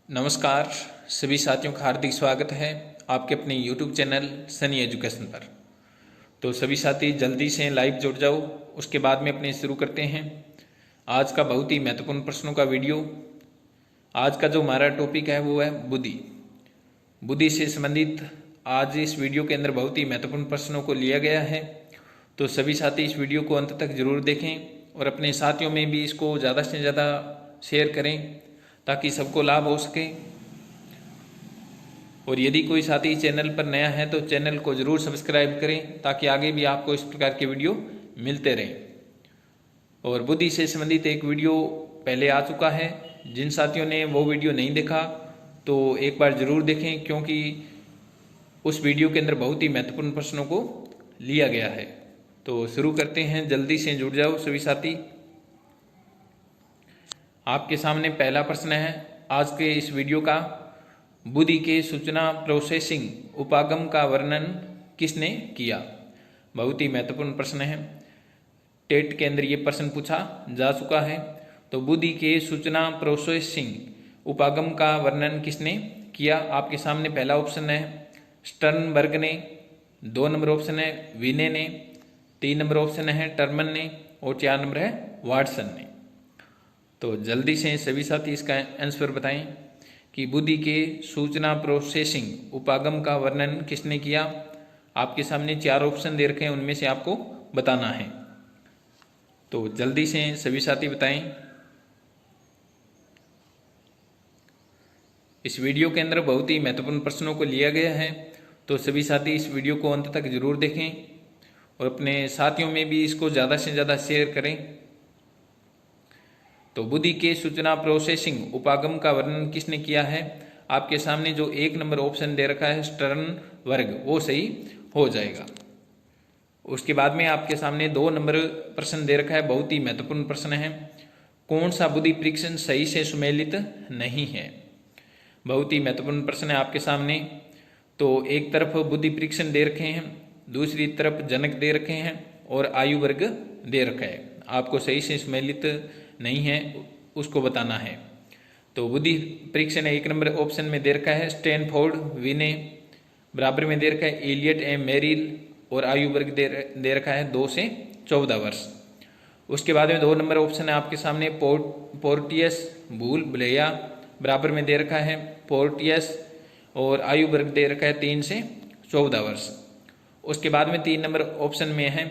नमस्कार। सभी साथियों का हार्दिक स्वागत है आपके अपने YouTube चैनल सनी एजुकेशन पर। तो सभी साथी जल्दी से लाइव जुड़ जाओ, उसके बाद में अपने शुरू करते हैं आज का बहुत ही महत्वपूर्ण प्रश्नों का वीडियो। आज का जो हमारा टॉपिक है वो है बुद्धि। बुद्धि से संबंधित आज इस वीडियो के अंदर बहुत ही महत्वपूर्ण प्रश्नों को लिया गया है। तो सभी साथी इस वीडियो को अंत तक जरूर देखें और अपने साथियों में भी इसको ज़्यादा से ज़्यादा शेयर करें ताकि सबको लाभ हो सके। और यदि कोई साथी चैनल पर नया है तो चैनल को जरूर सब्सक्राइब करें ताकि आगे भी आपको इस प्रकार के वीडियो मिलते रहें। और बुद्धि से संबंधित एक वीडियो पहले आ चुका है, जिन साथियों ने वो वीडियो नहीं देखा तो एक बार जरूर देखें, क्योंकि उस वीडियो के अंदर बहुत ही महत्वपूर्ण प्रश्नों को लिया गया है। तो शुरू करते हैं, जल्दी से जुड़ जाओ सभी साथी। आपके सामने पहला प्रश्न है आज के इस वीडियो का। बुद्धि के सूचना प्रोसेसिंग उपागम का वर्णन किसने किया? बहुत ही महत्वपूर्ण प्रश्न है, टेट के अंदर ये प्रश्न पूछा जा चुका है। तो बुद्धि के सूचना प्रोसेसिंग उपागम का वर्णन किसने किया? आपके सामने पहला ऑप्शन है स्टर्नबर्ग ने, 2 नंबर ऑप्शन है विने ने, 3 नंबर ऑप्शन है टर्मन ने और 4 नंबर है वाटसन ने। तो जल्दी से सभी साथी इसका आंसर बताएं कि बुद्धि के सूचना प्रोसेसिंग उपागम का वर्णन किसने किया। आपके सामने 4 ऑप्शन दे रखे हैं, उनमें से आपको बताना है। तो जल्दी से सभी साथी बताएं। इस वीडियो के अंदर बहुत ही महत्वपूर्ण प्रश्नों को लिया गया है, तो सभी साथी इस वीडियो को अंत तक जरूर देखें और अपने साथियों में भी इसको ज़्यादा से ज़्यादा शेयर करें। तो बुद्धि के सूचना प्रोसेसिंग उपागम का वर्णन किसने किया है? आपके सामने जो 1 नंबर ऑप्शन दे रखा है स्टर्नबर्ग, वो सही हो जाएगा। उसके बाद में आपके सामने 2 नंबर प्रश्न दे रखा है, बहुत ही महत्वपूर्ण प्रश्न है। कौन सा बुद्धि परीक्षण सही से सुमेलित नहीं है? बहुत ही महत्वपूर्ण प्रश्न है आपके सामने। तो एक तरफ बुद्धि परीक्षण दे रखे हैं, दूसरी तरफ जनक दे रखे हैं और आयु वर्ग दे रखा है। आपको सही से सुमेलित नहीं है उसको बताना है। तो बुद्धि परीक्षण 1 नंबर ऑप्शन में दे रखा है स्टैनफोर्ड विने, बराबर में दे रखा है एलियट ए मेरिल और आयु वर्ग दे रखा है 2 से 14 वर्ष। उसके बाद में 2 नंबर ऑप्शन है आपके सामने पोर्टियस भूल ब्लेया, बराबर में दे रखा है पोर्टियस और आयु वर्ग दे रखा है 3 से 14 वर्ष। उसके बाद में 3 नंबर ऑप्शन में है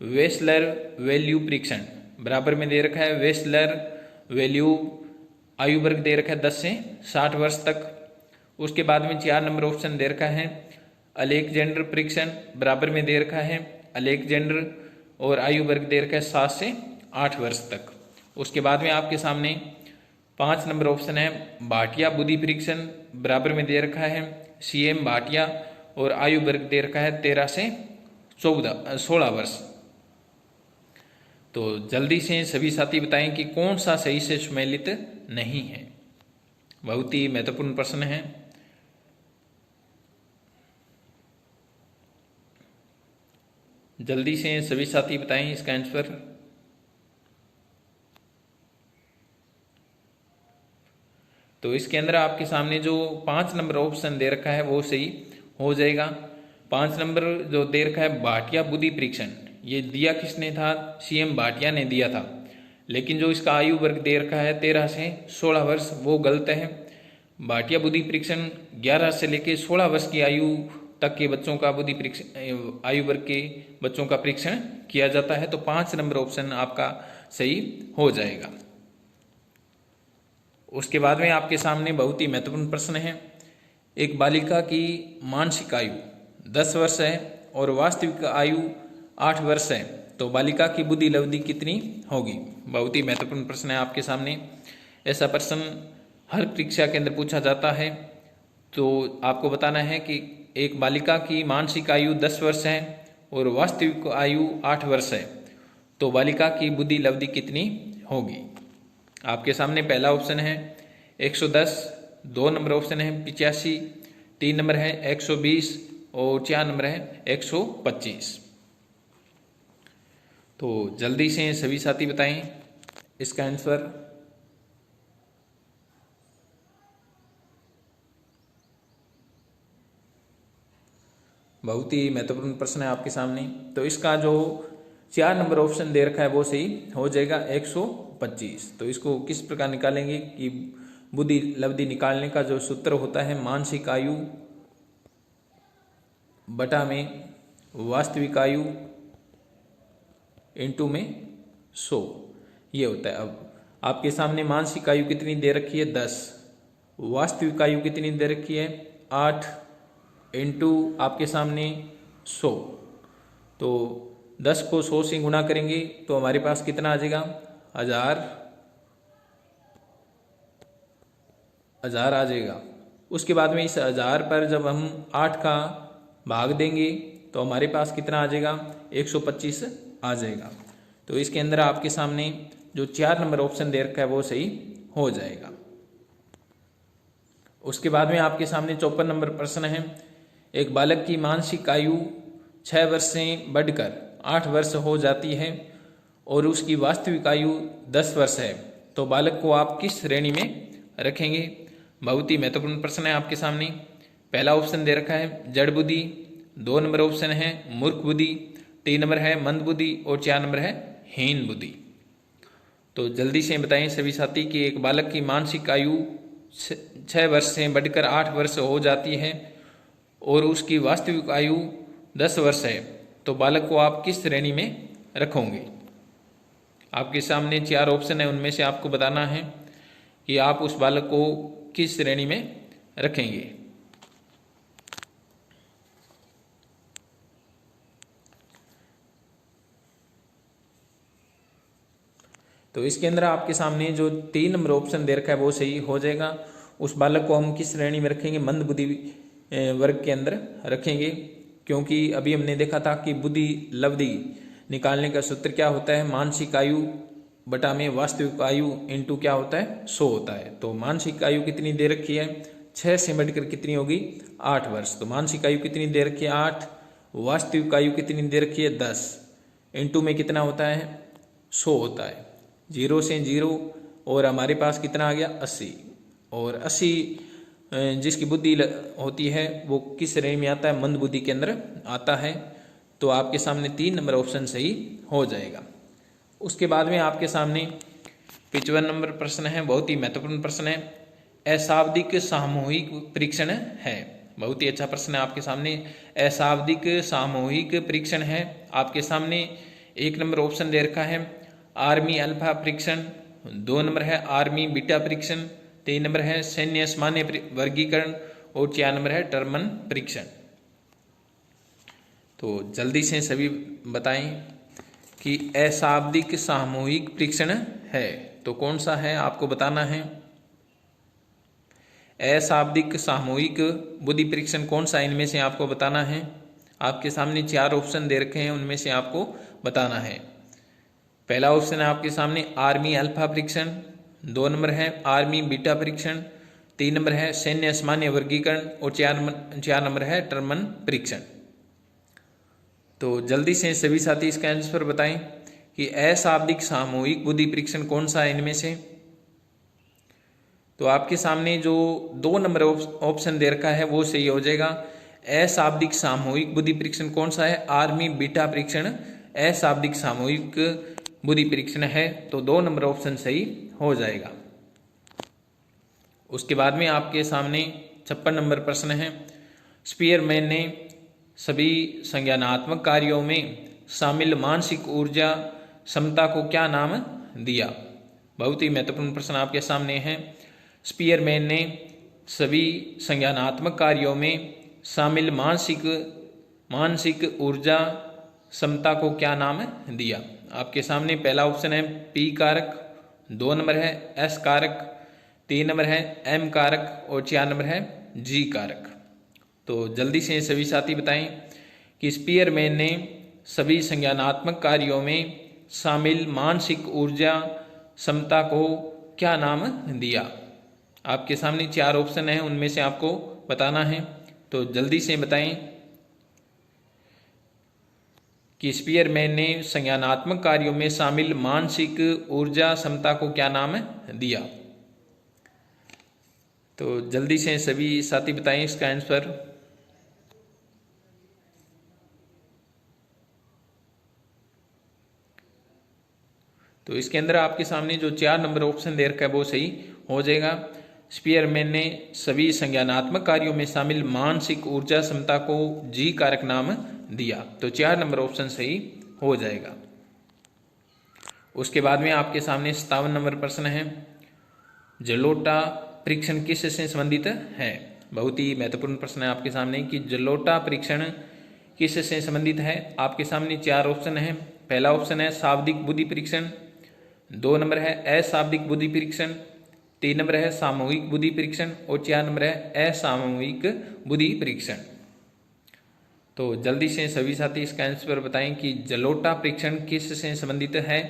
वेस्लर वैल्यू परीक्षण, बराबर में दे रखा है वेस्लर वैल्यू, आयु वर्ग दे रखा है 10 से 60 वर्ष तक। उसके बाद में 4 नंबर ऑप्शन दे रखा है अलेक्जेंडर परीक्षण, बराबर में दे रखा है अलेक्जेंडर और आयु वर्ग दे रखा है 7 से 8 वर्ष तक। उसके बाद में आपके सामने 5 नंबर ऑप्शन है भाटिया बुद्धि परीक्षण, बराबर में दे रखा है CM भाटिया और आयु वर्ग दे रखा है 13 से 16 वर्ष। तो जल्दी से सभी साथी बताएं कि कौन सा सही से सुमेलित नहीं है। बहुत ही महत्वपूर्ण प्रश्न है। जल्दी से सभी साथी बताएं इसका आंसर। तो इसके अंदर आपके सामने जो 5 नंबर ऑप्शन दे रखा है वो सही हो जाएगा। 5 नंबर जो दे रखा है भाटिया बुद्धि परीक्षण, ये दिया किसने था? CM भाटिया ने दिया था। लेकिन जो इसका आयु वर्ग दे रखा है 13 से 16 वर्ष, वो गलत है। भाटिया बुद्धि परीक्षण 11 से लेकर 16 वर्ष की आयु तक के बच्चों का बुद्धि परीक्षण, आयु वर्ग के बच्चों का परीक्षण किया जाता है। तो 5 नंबर ऑप्शन आपका सही हो जाएगा। उसके बाद में आपके सामने बहुत ही महत्वपूर्ण प्रश्न है, एक बालिका की मानसिक आयु 10 वर्ष है और वास्तविक आयु 8 वर्ष है, तो बालिका की बुद्धि अवधि कितनी होगी? बहुत ही महत्वपूर्ण प्रश्न है आपके सामने। ऐसा प्रश्न हर परीक्षा के अंदर पूछा जाता है। तो आपको बताना है कि एक बालिका की मानसिक आयु 10 वर्ष है और वास्तविक आयु 8 वर्ष है, तो बालिका की बुद्धि अवधि कितनी होगी? आपके सामने पहला ऑप्शन है 110, 2 नंबर ऑप्शन है 85, 3 नंबर है 120 और 4 नंबर है 125। तो जल्दी से सभी साथी बताएं इसका आंसर। बहुत ही महत्वपूर्ण प्रश्न है आपके सामने। तो इसका जो 4 नंबर ऑप्शन दे रखा है वो सही हो जाएगा 125। तो इसको किस प्रकार निकालेंगे कि बुद्धि लब्धि निकालने का जो सूत्र होता है मानसिक आयु बटा में वास्तविक आयु इंटू में 100 ये होता है। अब आपके सामने मानसिक आयु कितनी दे रखी है 10, वास्तविक आयु कितनी दे रखी है 8 इंटू आपके सामने 100। तो 10 को 100 से गुणा करेंगे तो हमारे पास कितना आ जाएगा 1000 आ जाएगा। उसके बाद में इस 1000 पर जब हम 8 का भाग देंगे तो हमारे पास कितना आ जाएगा 125 आ जाएगा। तो इसके अंदर आपके सामने जो 4 नंबर ऑप्शन दे रखा है वो सही हो जाएगा। उसके बाद में आपके सामने 54 नंबर प्रश्न है। एक बालक की मानसिक आयु 6 वर्ष से बढ़कर 8 वर्ष हो जाती है और उसकी वास्तविक आयु 10 वर्ष है, तो बालक को आप किस श्रेणी में रखेंगे। बहुत ही महत्वपूर्ण प्रश्न है आपके सामने। पहला ऑप्शन दे रखा है जड़ बुद्धि, 2 नंबर ऑप्शन है मूर्ख बुद्धि, 3 नंबर है मंद बुद्धि और 4 नंबर है हीन बुद्धि। तो जल्दी से बताएं सभी साथी कि एक बालक की मानसिक आयु 6 वर्ष से बढ़कर 8 वर्ष हो जाती है और उसकी वास्तविक आयु 10 वर्ष है, तो बालक को आप किस श्रेणी में रखोगे। आपके सामने 4 ऑप्शन है, उनमें से आपको बताना है कि आप उस बालक को किस श्रेणी में रखेंगे। तो इसके अंदर आपके सामने जो 3 नंबर ऑप्शन दे रखा है वो सही हो जाएगा। उस बालक को हम किस श्रेणी में रखेंगे, मंद बुद्धि वर्ग के अंदर रखेंगे, क्योंकि अभी हमने देखा था कि बुद्धि लब्धि निकालने का सूत्र क्या होता है मानसिक आयु बटा में वास्तविक आयु इंटू क्या होता है 100 होता है। तो मानसिक आयु कितनी दे रखी है 6 से बढ़कर कितनी होगी 8 वर्ष। तो मानसिक आयु कितनी दे रखी है 8, वास्तविक आयु कितनी दे रखी है 10, इंटू में कितना होता है 100 होता है। 0 से 0 और हमारे पास कितना आ गया 80। और 80 जिसकी बुद्धि होती है वो किस श्रेणी में आता है, मंद बुद्धि के अंदर आता है। तो आपके सामने 3 नंबर ऑप्शन सही हो जाएगा। उसके बाद में आपके सामने 55 नंबर प्रश्न है, बहुत ही महत्वपूर्ण प्रश्न है। अशाब्दिक सामूहिक परीक्षण है। बहुत ही अच्छा प्रश्न है आपके सामने। अशाब्दिक सामूहिक परीक्षण है। आपके सामने 1 नंबर ऑप्शन दे रखा है आर्मी अल्फा परीक्षण, 2 नंबर है आर्मी बीटा परीक्षण, 3 नंबर है सैन्य सामान्य वर्गीकरण और 4 नंबर है टर्मन परीक्षण। तो जल्दी से सभी बताएं कि अशाब्दिक सामूहिक परीक्षण है तो कौन सा है आपको बताना है। अशाब्दिक सामूहिक बुद्धि परीक्षण कौन सा इनमें से आपको बताना है। आपके सामने 4 ऑप्शन दे रखे हैं, उनमें से आपको बताना है। पहला ऑप्शन है आपके सामने आर्मी अल्फा परीक्षण, 2 नंबर है आर्मी बीटा परीक्षण, 3 नंबर है सैन्य सामान्य वर्गीकरण और 4 नंबर है टर्मन परीक्षण। तो जल्दी से सभी साथी इसका आंसर बताएं कि अशाब्दिक सामूहिक बुद्धि परीक्षण कौन सा है इनमें से। तो आपके सामने जो 2 नंबर ऑप्शन दे रखा है वो सही हो जाएगा। अशाब्दिक सामूहिक बुद्धि परीक्षण कौन सा है, आर्मी बीटा परीक्षण अशाब्दिक सामूहिक बुद्धि परीक्षण है। तो 2 नंबर ऑप्शन सही हो जाएगा। उसके बाद में आपके सामने 56 नंबर प्रश्न है। स्पीयरमैन ने सभी संज्ञानात्मक कार्यों में शामिल मानसिक ऊर्जा क्षमता को क्या नाम दिया। बहुत ही महत्वपूर्ण प्रश्न आपके सामने है। स्पीयरमैन ने सभी संज्ञानात्मक कार्यों में शामिल मानसिक ऊर्जा क्षमता को क्या नाम दिया। आपके सामने पहला ऑप्शन है पी कारक, 2 नंबर है एस कारक, 3 नंबर है एम कारक और 4 नंबर है जी कारक। तो जल्दी से सभी साथी बताएं कि स्पीयरमैन ने सभी संज्ञानात्मक कार्यों में शामिल मानसिक ऊर्जा क्षमता को क्या नाम दिया। आपके सामने 4 ऑप्शन है, उनमें से आपको बताना है। तो जल्दी से बताएं कि स्पीयरमैन ने संज्ञानात्मक कार्यों में शामिल मानसिक ऊर्जा क्षमता को क्या नाम दिया। तो जल्दी से सभी साथी बताएं इसका आंसर। तो इसके अंदर आपके सामने जो 4 नंबर ऑप्शन दे रखा है वो सही हो जाएगा। स्पीयरमैन ने सभी संज्ञानात्मक कार्यों में शामिल मानसिक ऊर्जा क्षमता को जी कारक नाम दिया, तो 4 नंबर ऑप्शन सही हो जाएगा। उसके बाद में आपके सामने 57 नंबर प्रश्न है, जलोटा परीक्षण किससे संबंधित है। बहुत ही महत्वपूर्ण प्रश्न है आपके सामने कि जलोटा परीक्षण किससे संबंधित है। आपके सामने 4 ऑप्शन है। पहला ऑप्शन है शाब्दिक बुद्धि परीक्षण, 2 नंबर है अशाब्दिक बुद्धि परीक्षण, 3 नंबर है सामूहिक बुद्धि परीक्षण और 4 नंबर है असामूहिक बुद्धि परीक्षण। तो जल्दी से सभी साथी इसका आंसर बताएं कि जलोटा परीक्षण किससे संबंधित है।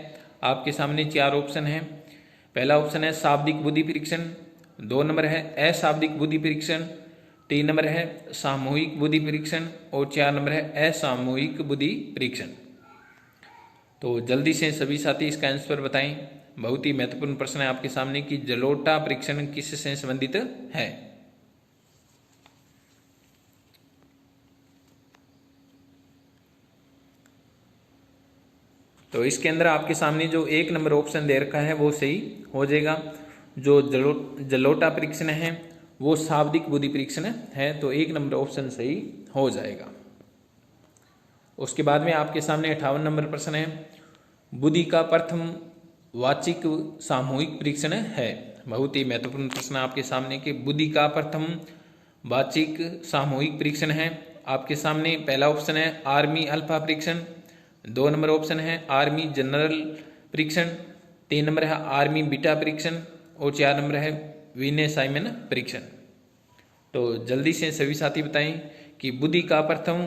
आपके सामने 4 ऑप्शन है। पहला ऑप्शन है शाब्दिक बुद्धि परीक्षण, 2 नंबर है अशाब्दिक बुद्धि परीक्षण, 3 नंबर है सामूहिक बुद्धि परीक्षण और 4 नंबर है असामूहिक बुद्धि परीक्षण। तो जल्दी से सभी साथी इसका आंसर बताएं। बहुत ही महत्वपूर्ण प्रश्न है आपके सामने कि जलोटा परीक्षण किससे संबंधित है। तो इसके अंदर आपके सामने जो 1 नंबर ऑप्शन दे रखा है वो सही हो जाएगा। जो जलोटा परीक्षण है वो शाब्दिक बुद्धि परीक्षण है, तो 1 नंबर ऑप्शन सही हो जाएगा। उसके बाद में आपके सामने 58 नंबर प्रश्न है, बुद्धि का प्रथम वाचिक सामूहिक परीक्षण है। बहुत ही महत्वपूर्ण प्रश्न आपके सामने कि बुद्धि का प्रथम वाचिक सामूहिक परीक्षण है। आपके सामने पहला ऑप्शन है आर्मी अल्फा परीक्षण, 2 नंबर ऑप्शन है आर्मी जनरल परीक्षण, 3 नंबर है आर्मी बीटा परीक्षण और 4 नंबर है विनय साइमन परीक्षण। तो जल्दी से सभी साथी बताएं कि बुद्धि का प्रथम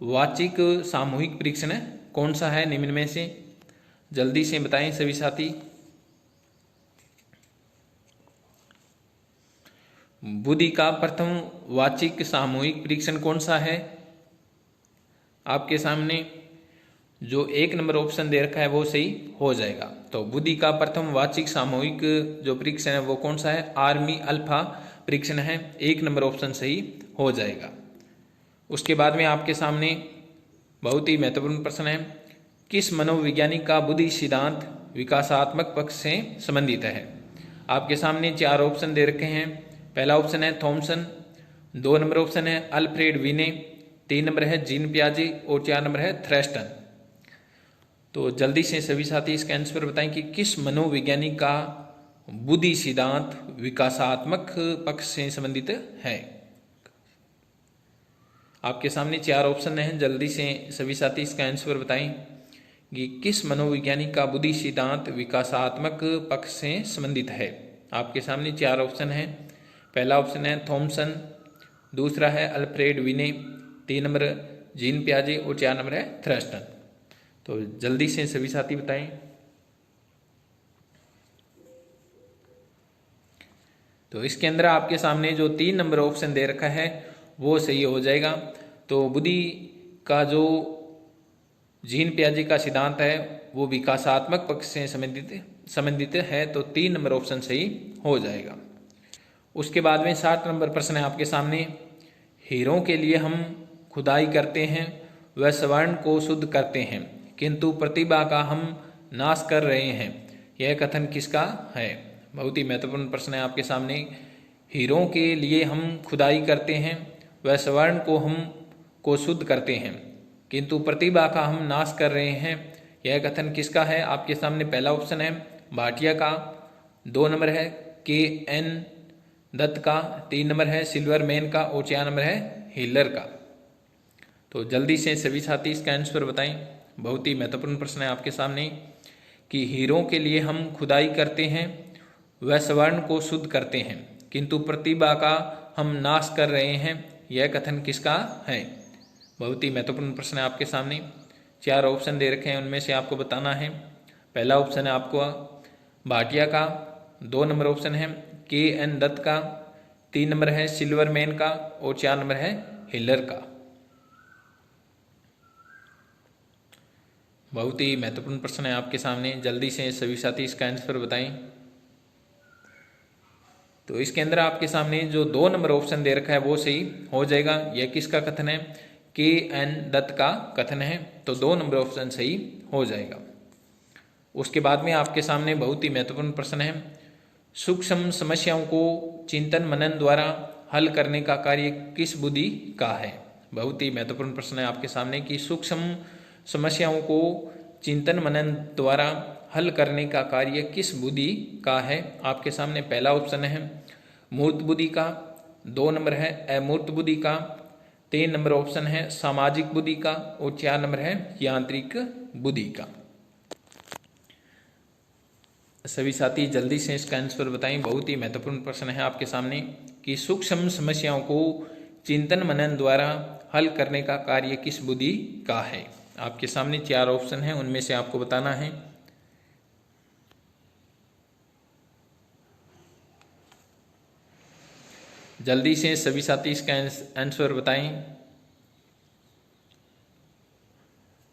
वाचिक सामूहिक परीक्षण कौन सा है निम्न में से। जल्दी से बताएं सभी साथी। बुद्धि का प्रथम वाचिक सामूहिक परीक्षण कौन सा है। आपके सामने जो 1 नंबर ऑप्शन दे रखा है वो सही हो जाएगा। तो बुद्धि का प्रथम वाचिक सामूहिक जो परीक्षण है वो कौन सा है, आर्मी अल्फा परीक्षण है, 1 नंबर ऑप्शन सही हो जाएगा। उसके बाद में आपके सामने बहुत ही महत्वपूर्ण प्रश्न है, किस मनोवैज्ञानिक का बुद्धि सिद्धांत विकासात्मक पक्ष से संबंधित है। आपके सामने 4 ऑप्शन दे रखे हैं। पहला ऑप्शन है थॉमसन, 2 नंबर ऑप्शन है अल्फ्रेड विने, 3 नंबर है जीन पियाजे और 4 नंबर है थ्रेस्टन। तो जल्दी से सभी साथी इसका आंसर बताएं कि किस मनोवैज्ञानिक का बुद्धि सिद्धांत विकासात्मक पक्ष से संबंधित है। आपके सामने 4 ऑप्शन हैं। जल्दी से सभी साथी इसका आंसर बताएं कि किस मनोवैज्ञानिक का बुद्धि सिद्धांत विकासात्मक पक्ष से संबंधित है। आपके सामने 4 ऑप्शन हैं। पहला ऑप्शन है थॉमसन, दूसरा है अल्फ्रेड विने, 3 नंबर जीन पियाजे और 4 नंबर है थ्रेस्टन। तो जल्दी से सभी साथी बताएं। तो इसके अंदर आपके सामने जो 3 नंबर ऑप्शन दे रखा है वो सही हो जाएगा। तो बुद्धि का जो जीन पियाजे का सिद्धांत है वो विकासात्मक पक्ष से संबंधित है, तो 3 नंबर ऑप्शन सही हो जाएगा। उसके बाद में 60 नंबर प्रश्न है आपके सामने, हीरों के लिए हम खुदाई करते हैं व स्वर्ण को शुद्ध करते हैं किंतु प्रतिभा का हम नाश कर रहे हैं, यह कथन किसका है। बहुत ही महत्वपूर्ण प्रश्न है आपके सामने। हीरों के लिए हम खुदाई करते हैं व स्वर्ण को शुद्ध करते हैं किंतु प्रतिभा का हम नाश कर रहे हैं, यह कथन किसका है। आपके सामने पहला ऑप्शन है भाटिया का, 2 नंबर है KN दत्त का, 3 नंबर है सिल्वरमैन का और 4 नंबर है हिलर का। तो जल्दी से सभी साथी इसका आंसर बताएं। बहुत ही महत्वपूर्ण प्रश्न है आपके सामने कि हीरों के लिए हम खुदाई करते हैं व स्वर्ण को शुद्ध करते हैं किंतु प्रतिभा का हम नाश कर रहे हैं, यह कथन किसका है। बहुत ही महत्वपूर्ण प्रश्न है आपके सामने। 4 ऑप्शन दे रखे हैं, उनमें से आपको बताना है। पहला ऑप्शन है आपको भाटिया का, 2 नंबर ऑप्शन है KN दत्त का, 3 नंबर है सिल्वरमैन का और 4 नंबर है हिलर का। बहुत ही महत्वपूर्ण प्रश्न है आपके सामने। जल्दी से सभी साथी इसका आंसर बताएं। तो इसके अंदर आपके सामने जो 2 नंबर ऑप्शन दे रखा है वो सही हो जाएगा। यह किसका कथन है, KN दत्त का कथन है, तो 2 नंबर ऑप्शन सही हो जाएगा। उसके बाद में आपके सामने बहुत ही महत्वपूर्ण प्रश्न है, सूक्ष्म समस्याओं को चिंतन मनन द्वारा हल करने का कार्य किस बुद्धि का है। बहुत ही महत्वपूर्ण प्रश्न है आपके सामने कि सूक्ष्म समस्याओं को चिंतन मनन द्वारा हल करने का कार्य किस बुद्धि का है। आपके सामने पहला ऑप्शन है मूर्त बुद्धि का, 2 नंबर है अमूर्त बुद्धि का, 3 नंबर ऑप्शन है सामाजिक बुद्धि का और 4 नंबर है यांत्रिक बुद्धि का। सभी साथी जल्दी से इसका आंसर बताएं। बहुत ही महत्वपूर्ण प्रश्न है आपके सामने कि सूक्ष्म समस्याओं को चिंतन मनन द्वारा हल करने का कार्य किस बुद्धि का है। आपके सामने 4 ऑप्शन हैं, उनमें से आपको बताना है। जल्दी से सभी साथी इसका आंसर बताएं।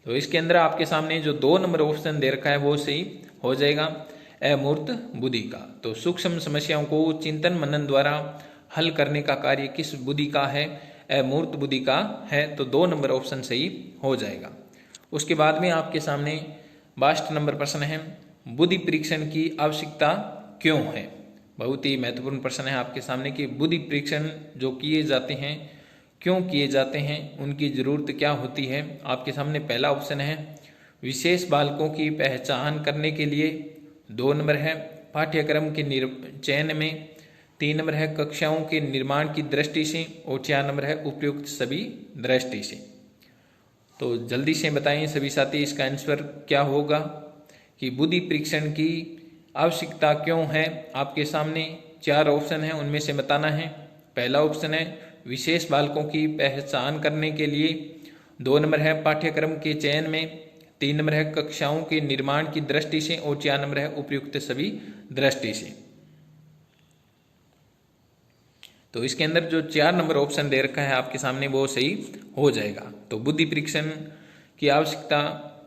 तो इसके अंदर आपके सामने जो 2 नंबर ऑप्शन दे रखा है वो सही हो जाएगा, अमूर्त बुद्धि का। तो सूक्ष्म समस्याओं को चिंतन मनन द्वारा हल करने का कार्य किस बुद्धि का है, अमूर्त बुद्धि का है। तो 2 नंबर ऑप्शन सही हो जाएगा। उसके बाद में आपके सामने 22 नंबर प्रश्न है, बुद्धि परीक्षण की आवश्यकता क्यों है। बहुत ही महत्वपूर्ण प्रश्न है आपके सामने कि बुद्धि परीक्षण जो किए जाते हैं क्यों किए जाते हैं, उनकी जरूरत क्या होती है। आपके सामने पहला ऑप्शन है विशेष बालकों की पहचान करने के लिए, 2 नंबर है पाठ्यक्रम के चयन में, 3 नंबर है कक्षाओं के निर्माण की दृष्टि से और 4 नंबर है उपयुक्त सभी दृष्टि से। तो जल्दी से बताएं सभी साथी इसका आंसर क्या होगा कि बुद्धि परीक्षण की आवश्यकता क्यों है। आपके सामने 4 ऑप्शन है, उनमें से बताना है। पहला ऑप्शन है विशेष बालकों की पहचान करने के लिए, 2 नंबर है पाठ्यक्रम के चयन में, 3 नंबर है कक्षाओं के निर्माण की दृष्टि से और 4 नंबर है उपयुक्त सभी दृष्टि से। तो इसके अंदर जो 4 नंबर ऑप्शन दे रखा है आपके सामने वो सही हो जाएगा। तो बुद्धि परीक्षण की आवश्यकता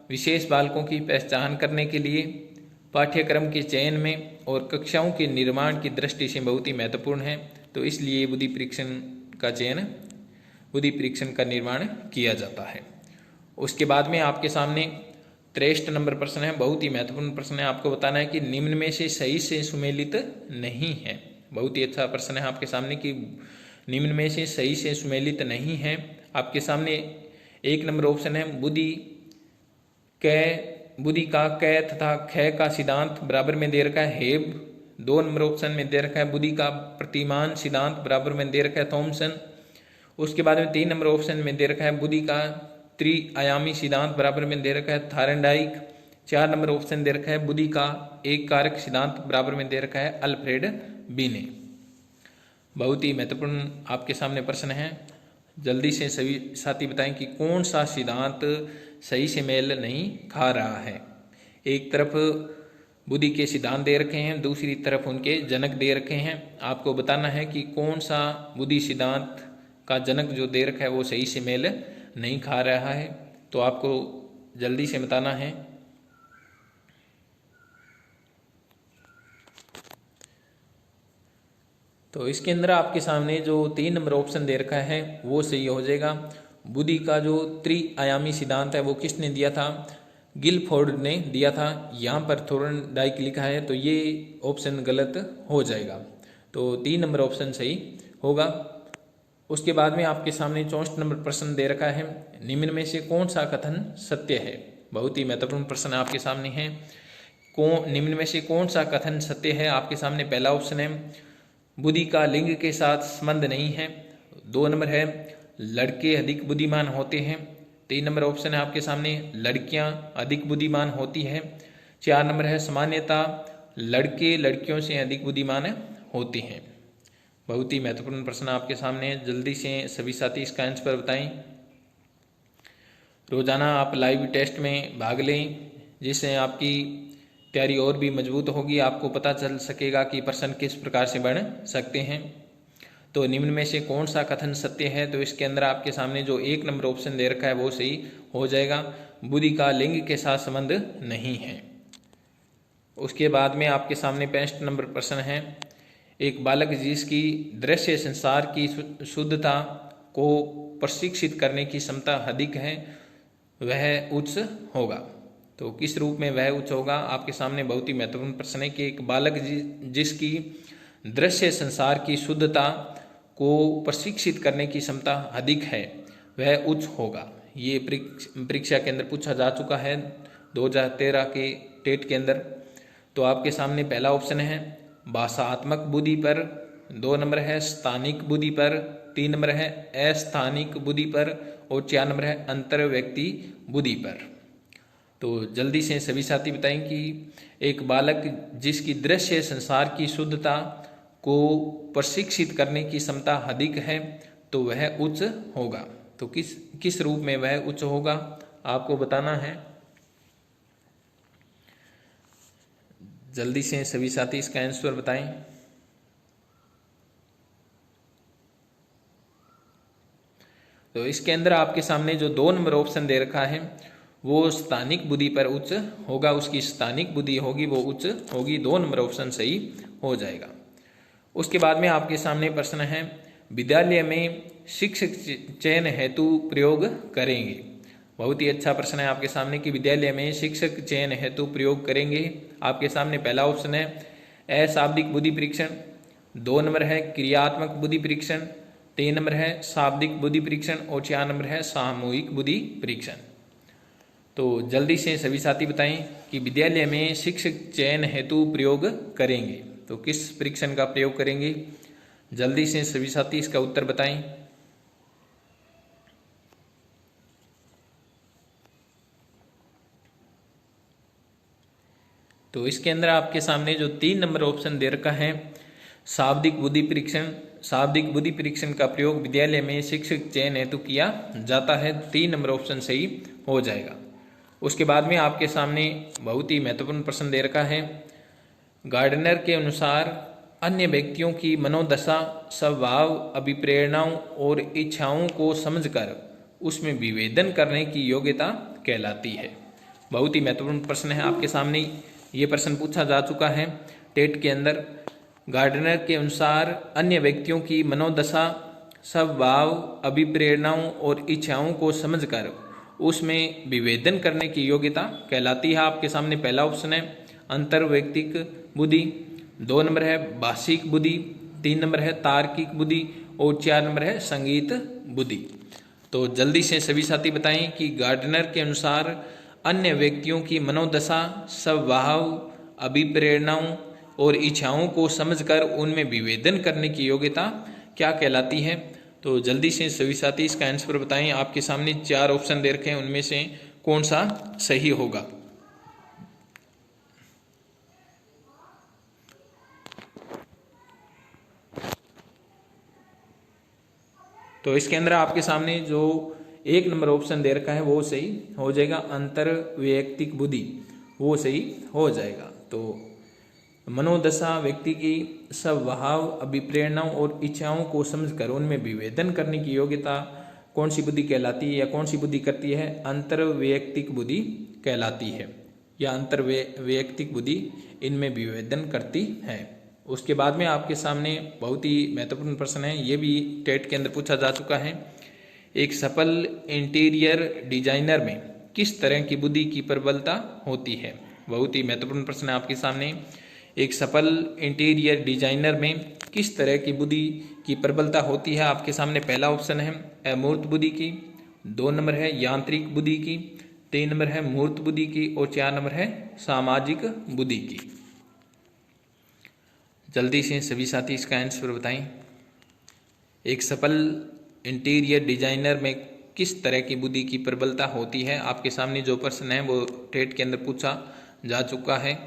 विशेष बालकों की पहचान करने के लिए, पाठ्यक्रम के चयन में और कक्षाओं के निर्माण की दृष्टि से बहुत ही महत्वपूर्ण है। तो इसलिए बुद्धि परीक्षण का निर्माण किया जाता है। उसके बाद में आपके सामने 63 नंबर प्रश्न है, बहुत ही महत्वपूर्ण प्रश्न है। आपको बताना है कि निम्न में से सही से सुमेलित नहीं है। बहुत ही अच्छा प्रश्न है आपके सामने कि निम्न में से सही से सुमेलित नहीं है। आपके सामने 1 नंबर ऑप्शन है बुद्धि का कै तथा ख का सिद्धांत बराबर में दे रखा है हेब, 2 नंबर ऑप्शन में दे रखा है बुद्धि का प्रतिमान सिद्धांत बराबर में दे रखा है थॉमसन। उसके बाद में 3 नंबर ऑप्शन में दे रखा है बुद्धि का त्रिआयामी सिद्धांत बराबर में दे रखा है थायरनडाइक। 4 नंबर ऑप्शन दे रखा है बुद्धि का एक कारक सिद्धांत बराबर में दे रखा है अल्फ्रेड बीने। बहुत ही महत्वपूर्ण आपके सामने प्रश्न है। जल्दी से सभी साथी बताएं कि कौन सा सिद्धांत सही से मेल नहीं खा रहा है। एक तरफ बुद्धि के सिद्धांत दे रखे हैं, दूसरी तरफ उनके जनक दे रखे हैं। आपको बताना है कि कौन सा बुद्धि सिद्धांत का जनक जो दे रखा है वो सही से मेल नहीं खा रहा है। तो आपको जल्दी से बताना है। तो इसके अंदर आपके सामने जो 3 नंबर ऑप्शन दे रखा है वो सही हो जाएगा। बुद्धि का जो त्रिआयामी सिद्धांत है वो किसने दिया था, गिलफोर्ड ने दिया था। यहाँ पर थॉर्नडाइक लिखा है तो ये ऑप्शन गलत हो जाएगा। तो 3 नंबर ऑप्शन सही होगा। उसके बाद में आपके सामने 64 नंबर प्रश्न दे रखा है, निम्न में से कौन सा कथन सत्य है। बहुत ही महत्वपूर्ण प्रश्न आपके सामने है। निम्न में से कौन सा कथन सत्य है। आपके सामने पहला ऑप्शन है बुद्धि का लिंग के साथ संबंध नहीं है, 2 नंबर है लड़के अधिक बुद्धिमान होते हैं, 3 नंबर ऑप्शन है आपके सामने लड़कियां अधिक बुद्धिमान होती है, 4 नंबर है सामान्यता लड़के लड़कियों से अधिक बुद्धिमान होते हैं। बहुत ही महत्वपूर्ण प्रश्न आपके सामने, जल्दी से सभी साथी इसका आंसर बताएं। रोजाना आप लाइव टेस्ट में भाग लें जिससे आपकी तैयारी और भी मजबूत होगी। आपको पता चल सकेगा कि प्रश्न किस प्रकार से बन सकते हैं। तो निम्न में से कौन सा कथन सत्य है। तो इसके अंदर आपके सामने जो 1 नंबर ऑप्शन दे रखा है वो सही हो जाएगा, बुद्धि का लिंग के साथ संबंध नहीं है। उसके बाद में आपके सामने 65 नंबर प्रश्न है, एक बालक जिसकी दृश्य संसार की शुद्धता को प्रशिक्षित करने की क्षमता अधिक है वह उच्च होगा। तो किस रूप में वह उच्च होगा? आपके सामने बहुत ही महत्वपूर्ण प्रश्न है कि एक बालक जिसकी दृश्य संसार की शुद्धता को प्रशिक्षित करने की क्षमता अधिक है वह उच्च होगा। ये परीक्षा के अंदर पूछा जा चुका है 2013 के टेट के अंदर। तो आपके सामने पहला ऑप्शन है भाषात्मक बुद्धि पर, 2 नंबर है स्थानिक बुद्धि पर, 3 नंबर है अस्थानिक बुद्धि पर और 4 नंबर है अंतर व्यक्ति बुद्धि पर। तो जल्दी से सभी साथी बताएं कि एक बालक जिसकी दृश्य संसार की शुद्धता को प्रशिक्षित करने की क्षमता अधिक है तो वह उच्च होगा। तो किस रूप में वह उच्च होगा आपको बताना है। जल्दी से सभी साथी इसका आंसर बताएं। तो इसके अंदर आपके सामने जो 2 नंबर ऑप्शन दे रखा है वो स्थानिक बुद्धि पर उच्च होगा, उसकी स्थानिक बुद्धि होगी वो उच्च होगी, 2 नंबर ऑप्शन सही हो जाएगा। उसके बाद में आपके सामने प्रश्न है विद्यालय में शिक्षक चयन हेतु प्रयोग करेंगे। बहुत ही अच्छा प्रश्न है आपके सामने कि विद्यालय में शिक्षक चयन हेतु प्रयोग करेंगे। आपके सामने पहला ऑप्शन है अशाब्दिक बुद्धि परीक्षण, 2 नंबर है क्रियात्मक बुद्धि परीक्षण, 3 नंबर है शाब्दिक बुद्धि परीक्षण और 4 नंबर है सामूहिक बुद्धि परीक्षण। तो जल्दी से सभी साथी बताएं कि विद्यालय में शिक्षक चयन हेतु प्रयोग करेंगे तो किस परीक्षण का प्रयोग करेंगे? जल्दी से सभी साथी इसका उत्तर बताएं। तो इसके अंदर आपके सामने जो 3 नंबर ऑप्शन दे रखा है शाब्दिक बुद्धि परीक्षण, शाब्दिक बुद्धि परीक्षण का प्रयोग विद्यालय में शिक्षक चयन हेतु किया जाता है, 3 नंबर ऑप्शन सही हो जाएगा। उसके बाद में आपके सामने बहुत ही महत्वपूर्ण प्रश्न दे रखा है गार्डनर के अनुसार अन्य व्यक्तियों की मनोदशा, स्वभाव, अभिप्रेरणाओं और इच्छाओं को समझकर उसमें विवेचन करने की योग्यता कहलाती है। बहुत ही महत्वपूर्ण प्रश्न है आपके सामने, ये प्रश्न पूछा जा चुका है टेट के अंदर। गार्डनर के अनुसार अन्य व्यक्तियों की मनोदशा, स्वभाव, अभिप्रेरणाओं और इच्छाओं को समझकर उसमें विवेचन करने की योग्यता कहलाती है। आपके सामने पहला ऑप्शन है अंतर्वैयक्तिक बुद्धि, 2 नंबर है भाषिक बुद्धि, 3 नंबर है तार्किक बुद्धि और 4 नंबर है संगीत बुद्धि। तो जल्दी से सभी साथी बताएं कि गार्डनर के अनुसार अन्य व्यक्तियों की मनोदशा, स्वभाव, अभिप्रेरणाओं और इच्छाओं को समझकर उनमें विवेचन करने की योग्यता क्या कहलाती है? तो जल्दी से सभी साथी इसका आंसर बताएं। आपके सामने 4 ऑप्शन दे रखे हैं, उनमें से कौन सा सही होगा? तो इसके अंदर आपके सामने जो 1 नंबर ऑप्शन दे रखा है वो सही हो जाएगा, अंतर्वैयक्तिक बुद्धि वो सही हो जाएगा। तो मनोदशा व्यक्ति की स्वभाव, अभिप्रेरणाओं और इच्छाओं को समझकर उनमें विवेचन करने की योग्यता कौन सी बुद्धि कहलाती है या कौन सी बुद्धि करती है? अंतर्वैयक्तिक बुद्धि कहलाती है या अंतर्वैयक्तिक बुद्धि इनमें विवेचन करती है। उसके बाद में आपके सामने बहुत ही महत्वपूर्ण प्रश्न है, ये भी टेट के अंदर पूछा जा चुका है। एक सफल इंटीरियर डिजाइनर में किस तरह की बुद्धि की प्रबलता होती है? बहुत ही महत्वपूर्ण प्रश्न है आपके सामने। एक सफल इंटीरियर डिजाइनर में किस तरह की बुद्धि की प्रबलता होती है? आपके सामने पहला ऑप्शन है अमूर्त बुद्धि की, 2 नंबर है यांत्रिक बुद्धि की, 3 नंबर है मूर्त बुद्धि की और 4 नंबर है सामाजिक बुद्धि की। जल्दी से सभी साथी इसका आंसर बताएं। एक सफल इंटीरियर डिजाइनर में किस तरह की बुद्धि की प्रबलता होती है? आपके सामने जो प्रश्न है वो टेट के अंदर पूछा जा चुका है।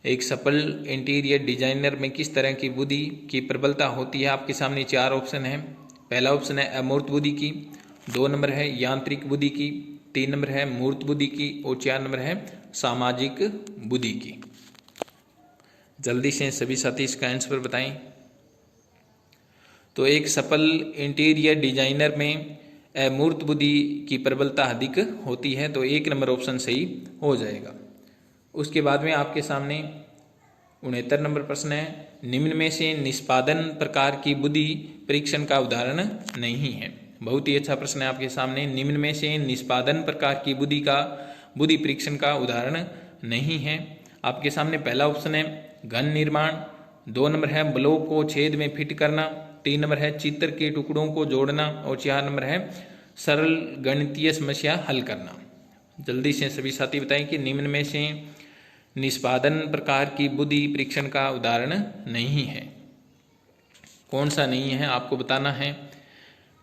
एक सफल इंटीरियर डिजाइनर में किस तरह की बुद्धि की प्रबलता होती है? आपके सामने 4 ऑप्शन है। पहला ऑप्शन है अमूर्त बुद्धि की, 2 नंबर है यांत्रिक बुद्धि की, 3 नंबर है मूर्त बुद्धि की और 4 नंबर है सामाजिक बुद्धि की। जल्दी से सभी साथी इसका आंसर बताएं। तो एक सफल इंटीरियर डिजाइनर में अमूर्त बुद्धि की प्रबलता अधिक होती है, तो 1 नंबर ऑप्शन सही हो जाएगा। उसके बाद में आपके सामने 69 नंबर प्रश्न है, निम्न में से निष्पादन प्रकार की बुद्धि परीक्षण का उदाहरण नहीं है। बहुत ही अच्छा प्रश्न है आपके सामने। निम्न में से निष्पादन प्रकार की बुद्धि का बुद्धि परीक्षण का उदाहरण नहीं है। आपके सामने पहला ऑप्शन है घन निर्माण, 2 नंबर है ब्लॉक को छेद में फिट करना, 3 नंबर है चित्र के टुकड़ों को जोड़ना और 4 नंबर है सरल गणितीय समस्या हल करना। जल्दी से सभी साथी बताएं कि निम्न में से निष्पादन प्रकार की बुद्धि परीक्षण का उदाहरण नहीं है। कौन सा नहीं है आपको बताना है।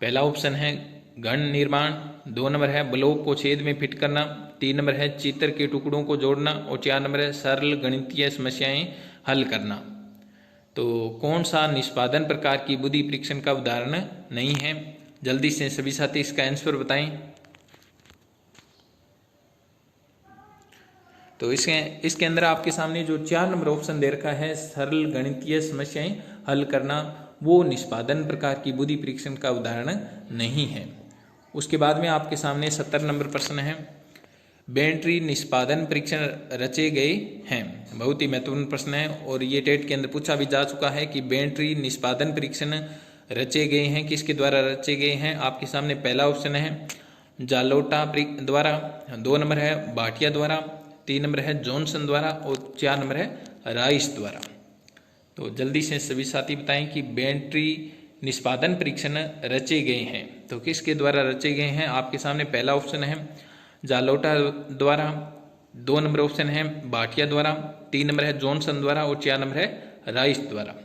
पहला ऑप्शन है घन निर्माण, 2 नंबर है ब्लॉक को छेद में फिट करना, 3 नंबर है चित्र के टुकड़ों को जोड़ना और 4 नंबर है सरल गणितीय समस्याएं हल करना। तो कौन सा निष्पादन प्रकार की बुद्धि परीक्षण का उदाहरण नहीं है? जल्दी से सभी साथी इसका आंसर बताएं। तो इसके अंदर आपके सामने जो 4 नंबर ऑप्शन दे रखा है सरल गणितीय समस्याएं हल करना, वो निष्पादन प्रकार की बुद्धि परीक्षण का उदाहरण नहीं है। उसके बाद में आपके सामने 70 नंबर प्रश्न है बेंट्री निष्पादन परीक्षण रचे गए हैं। बहुत ही महत्वपूर्ण प्रश्न है और ये टेट के अंदर पूछा भी जा चुका है कि बेंट्री निष्पादन परीक्षण रचे गए हैं, किसके द्वारा रचे गए हैं। आपके सामने पहला ऑप्शन है जालोटा द्वारा, 2 नंबर है भाटिया द्वारा, 3 नंबर है जॉनसन द्वारा और 4 नंबर है राइस द्वारा। तो जल्दी से सभी साथी बताएं कि बेंट्री निष्पादन परीक्षण रचे गए हैं तो किसके द्वारा रचे गए हैं। आपके सामने पहला ऑप्शन है जालोटा द्वारा, 2 नंबर ऑप्शन है भाटिया द्वारा, 3 नंबर है जॉनसन द्वारा और 4 नंबर है राइस द्वारा।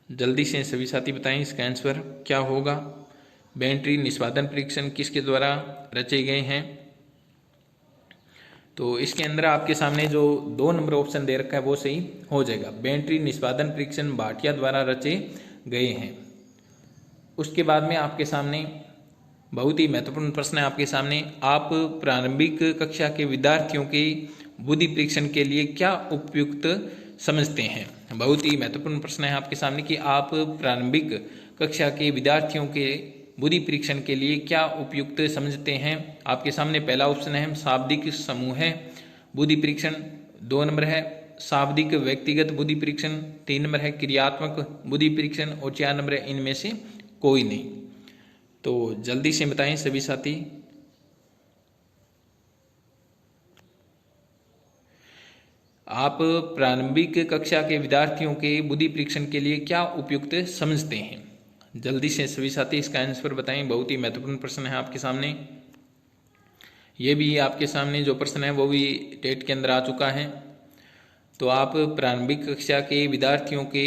जल्दी से सभी साथी बताएं इसका आंसर क्या होगा। बेंट्री निष्पादन परीक्षण किसके द्वारा रचे गए हैं। तो इसके अंदर आपके सामने जो 2 नंबर ऑप्शन दे रखा है वो सही हो जाएगा। बेंट्री निष्पादन परीक्षण भाटिया द्वारा रचे गए हैं। उसके बाद में आपके सामने बहुत ही महत्वपूर्ण प्रश्न है आपके सामने, आप प्रारंभिक कक्षा के विद्यार्थियों के बुद्धि परीक्षण के लिए क्या उपयुक्त समझते हैं। बहुत ही महत्वपूर्ण प्रश्न है आपके सामने कि आप प्रारंभिक कक्षा के विद्यार्थियों के बुद्धि परीक्षण के लिए क्या उपयुक्त समझते हैं। आपके सामने पहला ऑप्शन है शाब्दिक समूह बुद्धि परीक्षण, 2 नंबर है शाब्दिक व्यक्तिगत बुद्धि परीक्षण, 3 नंबर है क्रियात्मक बुद्धि परीक्षण और 4 नंबर है इनमें से कोई नहीं। तो जल्दी से बताएं सभी साथी। आप प्रारंभिक कक्षा के विद्यार्थियों के बुद्धि परीक्षण के लिए क्या उपयुक्त समझते हैं। जल्दी से सभी साथी इसका आंसर बताएं। बहुत ही महत्वपूर्ण प्रश्न है आपके सामने। ये भी आपके सामने जो प्रश्न है वो भी टेट के अंदर आ चुका है। तो आप प्रारंभिक कक्षा के विद्यार्थियों के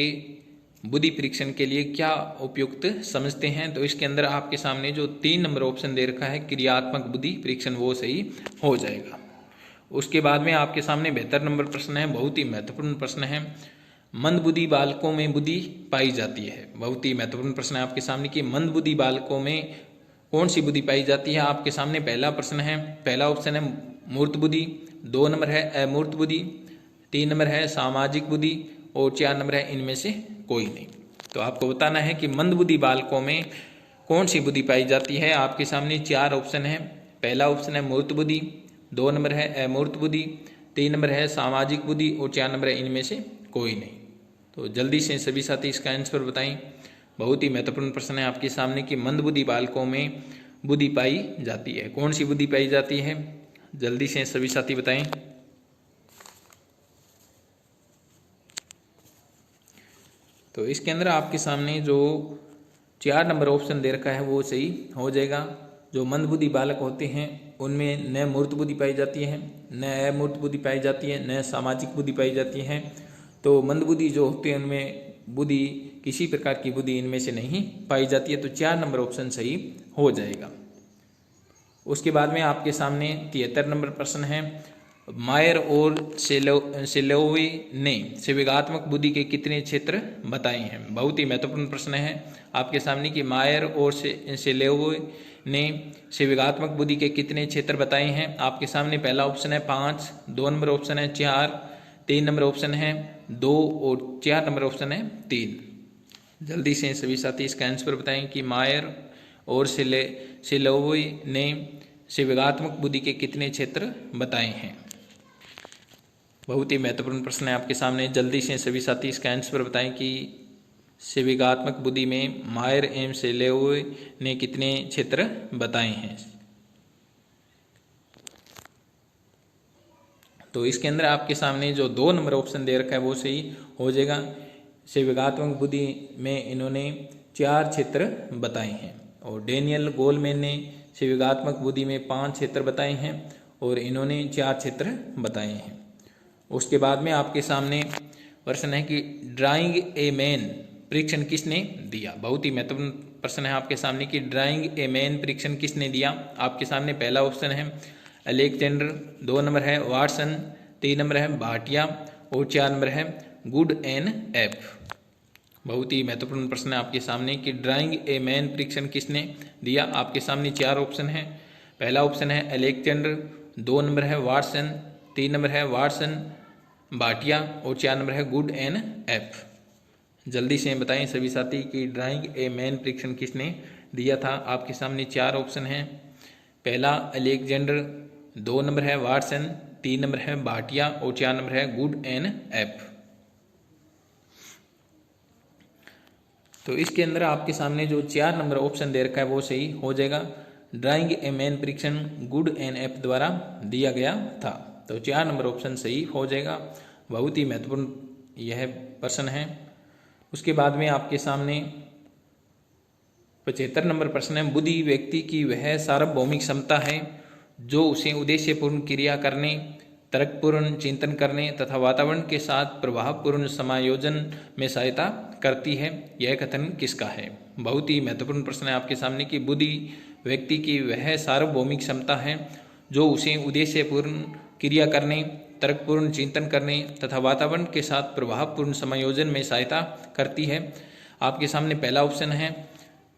बुद्धि परीक्षण के लिए क्या उपयुक्त समझते हैं। तो इसके अंदर आपके सामने जो 3 नंबर ऑप्शन दे रखा है क्रियात्मक बुद्धि परीक्षण वो सही हो जाएगा। उसके बाद में आपके सामने 72 नंबर प्रश्न है, बहुत ही महत्वपूर्ण प्रश्न है, मंद बुद्धि बालकों में बुद्धि पाई जाती है। बहुत ही महत्वपूर्ण प्रश्न है आपके सामने कि मंद बुद्धि बालकों में कौन सी बुद्धि पाई जाती है। आपके सामने पहला प्रश्न है, पहला ऑप्शन है मूर्त बुद्धि, 2 नंबर है अमूर्त बुद्धि, 3 नंबर है सामाजिक बुद्धि और 4 नंबर है इनमें से कोई नहीं। तो आपको बताना है कि मंद बुद्धि बालकों में कौन सी बुद्धि पाई जाती है। आपके सामने 4 ऑप्शन है। पहला ऑप्शन है मूर्त बुद्धि, 2 नंबर है अमूर्त बुद्धि, 3 नंबर है सामाजिक बुद्धि और 4 नंबर है इनमें से कोई नहीं। तो जल्दी से सभी साथी इसका आंसर बताएं। बहुत ही महत्वपूर्ण प्रश्न है आपके सामने कि मंद बुद्धि बालकों में बुद्धि पाई जाती है। कौन सी बुद्धि पाई जाती है, जल्दी से सभी साथी बताएं। तो इसके अंदर आपके सामने जो 4 नंबर ऑप्शन दे रखा है वो सही हो जाएगा। जो मंद बुद्धि बालक होते हैं उनमें न मूर्त बुद्धि पाई जाती है, न अमूर्त बुद्धि पाई जाती है, न सामाजिक बुद्धि पाई जाती है। तो मंद बुद्धि जो होते हैं उनमें बुद्धि किसी प्रकार की बुद्धि इनमें से नहीं पाई जाती है। तो 4 नंबर ऑप्शन सही हो जाएगा। उसके बाद में आपके सामने 73 नंबर प्रश्न है, मायर और सेलोवे ने संवेगात्मक बुद्धि के कितने क्षेत्र बताए हैं। बहुत ही महत्वपूर्ण प्रश्न है आपके सामने कि मायर और सेलोवे ने संवेगात्मक बुद्धि के कितने क्षेत्र बताए हैं। आपके सामने पहला ऑप्शन है 5, 2 नंबर ऑप्शन है 4, 3 नंबर ऑप्शन है 2 और 4 नंबर ऑप्शन है 3। जल्दी से सभी साथी इसका आंसर बताएं कि मायर और सेलोवे ने संवेगात्मक बुद्धि के कितने क्षेत्र बताए हैं। बहुत ही महत्वपूर्ण प्रश्न है आपके सामने। जल्दी से सभी साथी इसका आंसर बताएं कि संवेगात्मक बुद्धि में मायर एवं सेलोवे ने कितने क्षेत्र बताए हैं। तो इसके अंदर आपके सामने जो 2 नंबर ऑप्शन दे रखा है वो सही हो जाएगा। संवेगात्मक बुद्धि में इन्होंने 4 क्षेत्र बताए हैं और डेनियल गोलमैन ने संवेगात्मक बुद्धि में 5 क्षेत्र बताए हैं और इन्होंने 4 क्षेत्र बताए हैं। उसके बाद में आपके सामने प्रश्न है कि ड्राइंग ए मैन परीक्षण किसने दिया। बहुत ही महत्वपूर्ण प्रश्न है आपके सामने कि ड्राइंग ए मैन परीक्षण किसने दिया। आपके सामने पहला ऑप्शन है अलेक्जेंडर, 2 नंबर है वाटसन, 3 नंबर है भाटिया और 4 नंबर है गुड एन एफ। बहुत ही महत्वपूर्ण प्रश्न है आपके सामने कि ड्राइंग ए मैन परीक्षण किसने दिया। आपके सामने 4 ऑप्शन है। पहला ऑप्शन है अलेक्जेंडर, 2 नंबर है वाटसन, 3 नंबर है वाटसन, भाटिया और 4 नंबर है गुड एन एफ। जल्दी से बताएं सभी साथी कि ड्राइंग ए मैन परीक्षण किसने दिया था। आपके सामने 4 ऑप्शन हैं। पहला अलेक्जेंडर, 2 नंबर है वाटसन, 3 नंबर है भाटिया और 4 नंबर है गुड एन एफ। तो इसके अंदर आपके सामने जो 4 नंबर ऑप्शन दे रखा है वो सही हो जाएगा। ड्राइंग ए मैन परीक्षण गुड एन एफ द्वारा दिया गया था, तो 4 नंबर ऑप्शन सही हो जाएगा। बहुत ही महत्वपूर्ण यह प्रश्न है। उसके बाद में आपके सामने 75 नंबर प्रश्न है बुद्धि व्यक्ति की वह सार्वभौमिक क्षमता है जो उसे उद्देश्यपूर्ण क्रिया करने, तर्कपूर्ण चिंतन करने तथा वातावरण के साथ प्रभावपूर्ण समायोजन में सहायता करती है। यह कथन किसका है। बहुत ही महत्वपूर्ण प्रश्न है आपके सामने कि बुद्धि व्यक्ति की वह सार्वभौमिक क्षमता है जो उसे उद्देश्यपूर्ण क्रिया करने, तर्कपूर्ण चिंतन करने तथा वातावरण के साथ प्रभावपूर्ण समायोजन में सहायता करती है। आपके सामने पहला ऑप्शन है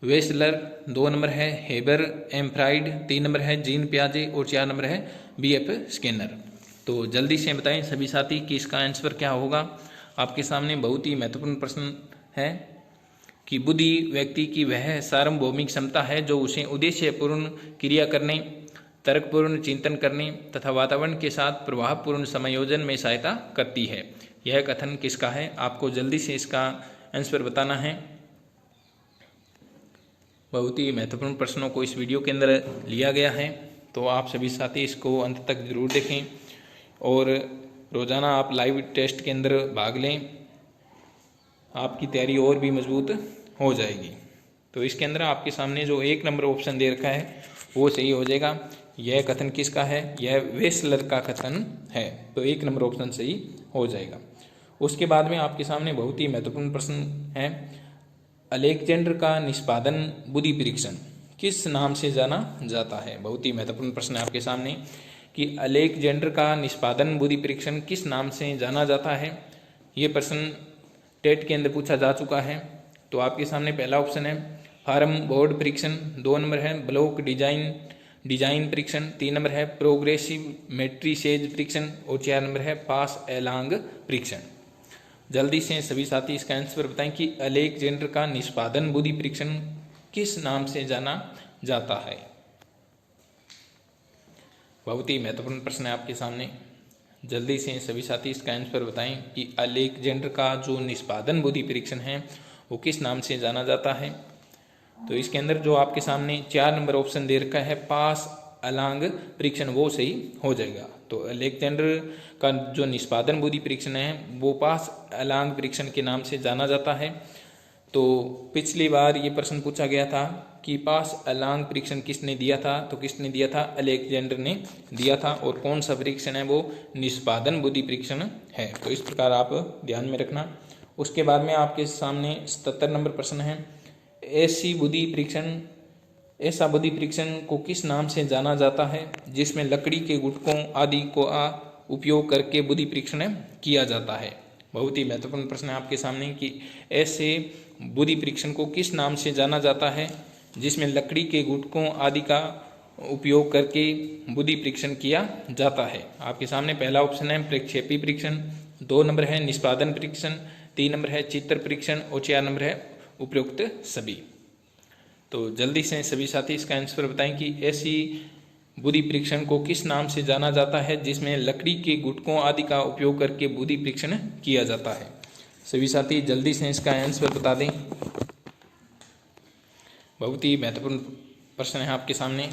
वेस्लर, 2 नंबर है हेबर एम फ्राइड, 3 नंबर है जीन पियाजे और 4 नंबर है BF स्किनर। तो जल्दी से बताएं सभी साथी कि इसका आंसर क्या होगा। आपके सामने बहुत ही महत्वपूर्ण प्रश्न है कि बुद्धि व्यक्ति की वह सार्वभौमिक क्षमता है जो उसे उद्देश्यपूर्ण क्रिया करने, तर्कपूर्ण चिंतन करने तथा वातावरण के साथ प्रभावपूर्ण समायोजन में सहायता करती है। यह कथन किसका है। आपको जल्दी से इसका आंसर बताना है। बहुत ही महत्वपूर्ण प्रश्नों को इस वीडियो के अंदर लिया गया है, तो आप सभी साथी इसको अंत तक जरूर देखें और रोजाना आप लाइव टेस्ट के अंदर भाग लें, आपकी तैयारी और भी मजबूत हो जाएगी। तो इसके अंदर आपके सामने जो 1 नंबर ऑप्शन दे रखा है वो सही हो जाएगा। यह कथन किसका है। यह वेस्लर का कथन है, तो 1 नंबर ऑप्शन सही हो जाएगा। उसके बाद में आपके सामने बहुत ही महत्वपूर्ण प्रश्न है अलेक्जेंडर का निष्पादन बुद्धि परीक्षण किस नाम से जाना जाता है। बहुत ही महत्वपूर्ण प्रश्न है आपके सामने कि अलेक्जेंडर का निष्पादन बुद्धि परीक्षण किस नाम से जाना जाता है। ये प्रश्न टेट के अंदर पूछा जा चुका है। तो आपके सामने पहला ऑप्शन है फार्म बोर्ड परीक्षण, 2 नंबर है ब्लॉक डिजाइन परीक्षण, 3 नंबर है प्रोग्रेसिव मैट्रिसेज परीक्षण और 4 नंबर है पास एलांग परीक्षण। जल्दी से सभी साथी इसका आंसर बताएं कि अलेक्जेंडर का निष्पादन बुद्धि परीक्षण किस नाम से जाना जाता है। बहुत ही महत्वपूर्ण प्रश्न है आपके सामने। जल्दी से सभी साथी इसका आंसर बताएं कि अलेक्जेंडर का जो निष्पादन बुद्धि परीक्षण है वो किस नाम से जाना जाता है। तो इसके अंदर जो आपके सामने 4 नंबर ऑप्शन दे रखा है पास अलांग परीक्षण वो सही हो जाएगा। तो अलेक्जेंडर का जो निष्पादन बुद्धि परीक्षण है वो पास अलांग परीक्षण के नाम से जाना जाता है। तो पिछली बार ये प्रश्न पूछा गया था कि पास अलांग परीक्षण किसने दिया था, तो किसने दिया था अलेक्जेंडर ने दिया था। और कौन सा परीक्षण है वो निष्पादन बुद्धि परीक्षण है। तो इस प्रकार आप ध्यान में रखना। उसके बाद में आपके सामने 77 नंबर प्रश्न है ऐसा बुद्धि परीक्षण को किस नाम से जाना जाता है जिसमें लकड़ी के गुटकों आदि को उपयोग करके बुद्धि परीक्षण किया जाता है। बहुत ही महत्वपूर्ण प्रश्न है आपके सामने कि ऐसे बुद्धि परीक्षण को किस नाम से जाना जाता है जिसमें लकड़ी के गुटकों आदि का उपयोग करके बुद्धि परीक्षण किया जाता है। आपके सामने पहला ऑप्शन है प्रक्षेपी परीक्षण, 2 नंबर है निष्पादन परीक्षण, 3 नंबर है चित्र परीक्षण और 4 नंबर है उपयुक्त सभी। तो जल्दी से सभी साथी इसका आंसर बताएं कि ऐसी बुद्धि परीक्षण को किस नाम से जाना जाता है जिसमें लकड़ी के गुटकों आदि का उपयोग करके बुद्धि परीक्षण किया जाता है। सभी साथी जल्दी से इसका आंसर बता दें। बहुत ही महत्वपूर्ण प्रश्न है आपके सामने।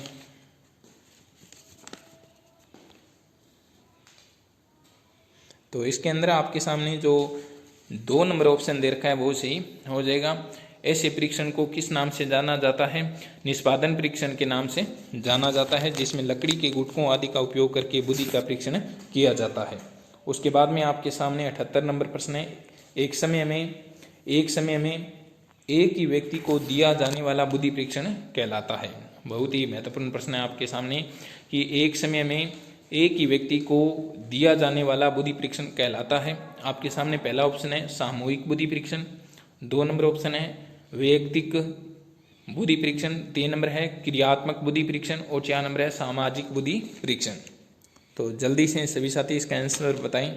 तो इसके अंदर आपके सामने जो 2 नंबर ऑप्शन दे रखा है वो सही हो जाएगा। ऐसे परीक्षण को किस नाम से जाना जाता है? निष्पादन परीक्षण के नाम से जाना जाता है, जिसमें लकड़ी के गुटकों आदि का उपयोग करके बुद्धि का परीक्षण किया जाता है। उसके बाद में आपके सामने 78 नंबर प्रश्न है। एक समय में एक ही व्यक्ति को दिया जाने वाला बुद्धि परीक्षण कहलाता है। बहुत ही महत्वपूर्ण प्रश्न है आपके सामने कि एक समय में एक ही व्यक्ति को दिया जाने वाला बुद्धि परीक्षण कहलाता है। आपके सामने पहला ऑप्शन है सामूहिक बुद्धि परीक्षण, 2 नंबर ऑप्शन है वैयक्तिक बुद्धि परीक्षण, 3 नंबर है क्रियात्मक बुद्धि परीक्षण और 4 नंबर है सामाजिक बुद्धि परीक्षण। तो जल्दी से सभी साथी इसका आंसर बताएं।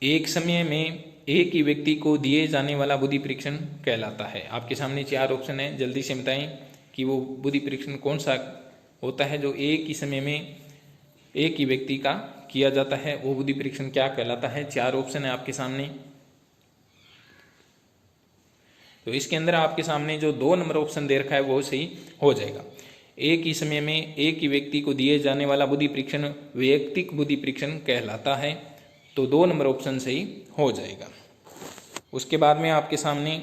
एक समय में एक ही व्यक्ति को दिए जाने वाला बुद्धि परीक्षण कहलाता है। आपके सामने 4 ऑप्शन है, जल्दी से बताएं कि वो बुद्धि परीक्षण कौन सा होता है जो एक ही समय में एक ही व्यक्ति का किया जाता है, वो बुद्धि परीक्षण क्या कहलाता है। 4 ऑप्शन है आपके सामने। तो इसके अंदर आपके सामने जो 2 नंबर ऑप्शन दे रखा है वो सही हो जाएगा। एक ही समय में एक ही व्यक्ति को दिए जाने वाला बुद्धि परीक्षण वैयक्तिक बुद्धि परीक्षण कहलाता है, तो 2 नंबर ऑप्शन सही हो जाएगा। उसके बाद में आपके सामने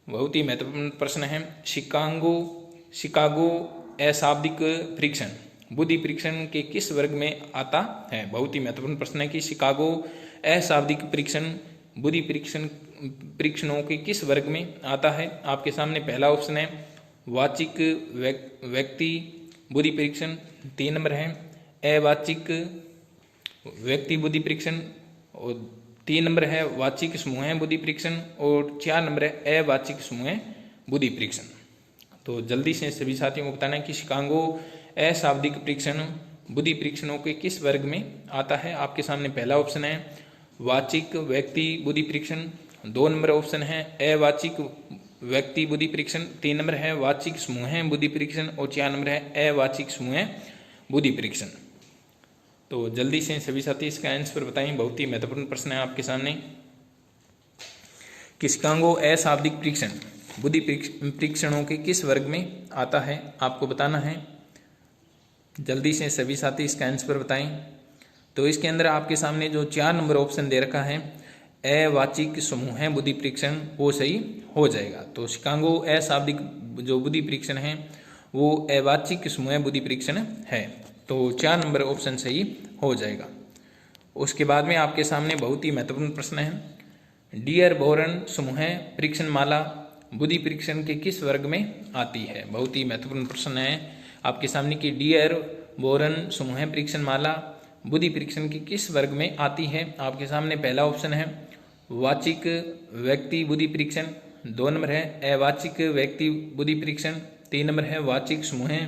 बहुत ही महत्वपूर्ण प्रश्न है शिकागो अशाब्दिक परीक्षण बुद्धि परीक्षण के किस वर्ग में आता है। बहुत ही महत्वपूर्ण प्रश्न है कि शिकागो अशाब्दिक परीक्षण बुद्धि परीक्षणों के किस वर्ग में आता है। आपके सामने पहला ऑप्शन है वाचिक व्यक्ति बुद्धि परीक्षण, 3 नंबर है अवाचिक व्यक्ति बुद्धि परीक्षण और 3 नंबर है वाचिक समूह बुद्धि परीक्षण और 4 नंबर है अवाचिक समूह बुद्धि परीक्षण। तो जल्दी से सभी साथियों को बताना है कि शिकागो अशाब्दिक परीक्षण बुद्धि परीक्षणों के किस वर्ग में आता है। आपके सामने पहला ऑप्शन है वाचिक व्यक्ति बुद्धि परीक्षण, 2 नंबर ऑप्शन है अवाचिक व्यक्ति बुद्धि परीक्षण, 3 नंबर है वाचिक समूह बुद्धि परीक्षण और 4 नंबर है अवाचिक समूह बुद्धि परीक्षण। तो जल्दी से सभी साथी इसका आंसर बताएं। बहुत ही महत्वपूर्ण प्रश्न है आपके सामने कि शिकागो अशाब्दिक परीक्षण बुद्धि परीक्षणों के किस वर्ग में आता है, आपको बताना है। जल्दी से सभी साथी इसका आंसर बताएं। तो इसके अंदर आपके सामने जो 4 नंबर ऑप्शन दे रखा है अवाचिक समूह बुद्धि परीक्षण वो सही हो जाएगा। तो शिकागो अशाब्दिक जो बुद्धि परीक्षण है वो अवाचिक समूह बुद्धि परीक्षण है, तो 4 नंबर ऑप्शन सही हो जाएगा। उसके बाद में आपके सामने बहुत ही महत्वपूर्ण प्रश्न है डियरबोरन समूह परीक्षण माला बुद्धि परीक्षण के किस वर्ग में आती है। बहुत ही महत्वपूर्ण प्रश्न है आपके सामने कि डियरबोरन समूह परीक्षण माला बुद्धि परीक्षण के किस वर्ग में आती है। आपके सामने पहला ऑप्शन है वाचिक व्यक्ति बुद्धि परीक्षण, 2 नंबर है अवाचिक व्यक्ति बुद्धि परीक्षण, 3 नंबर है वाचिक समूह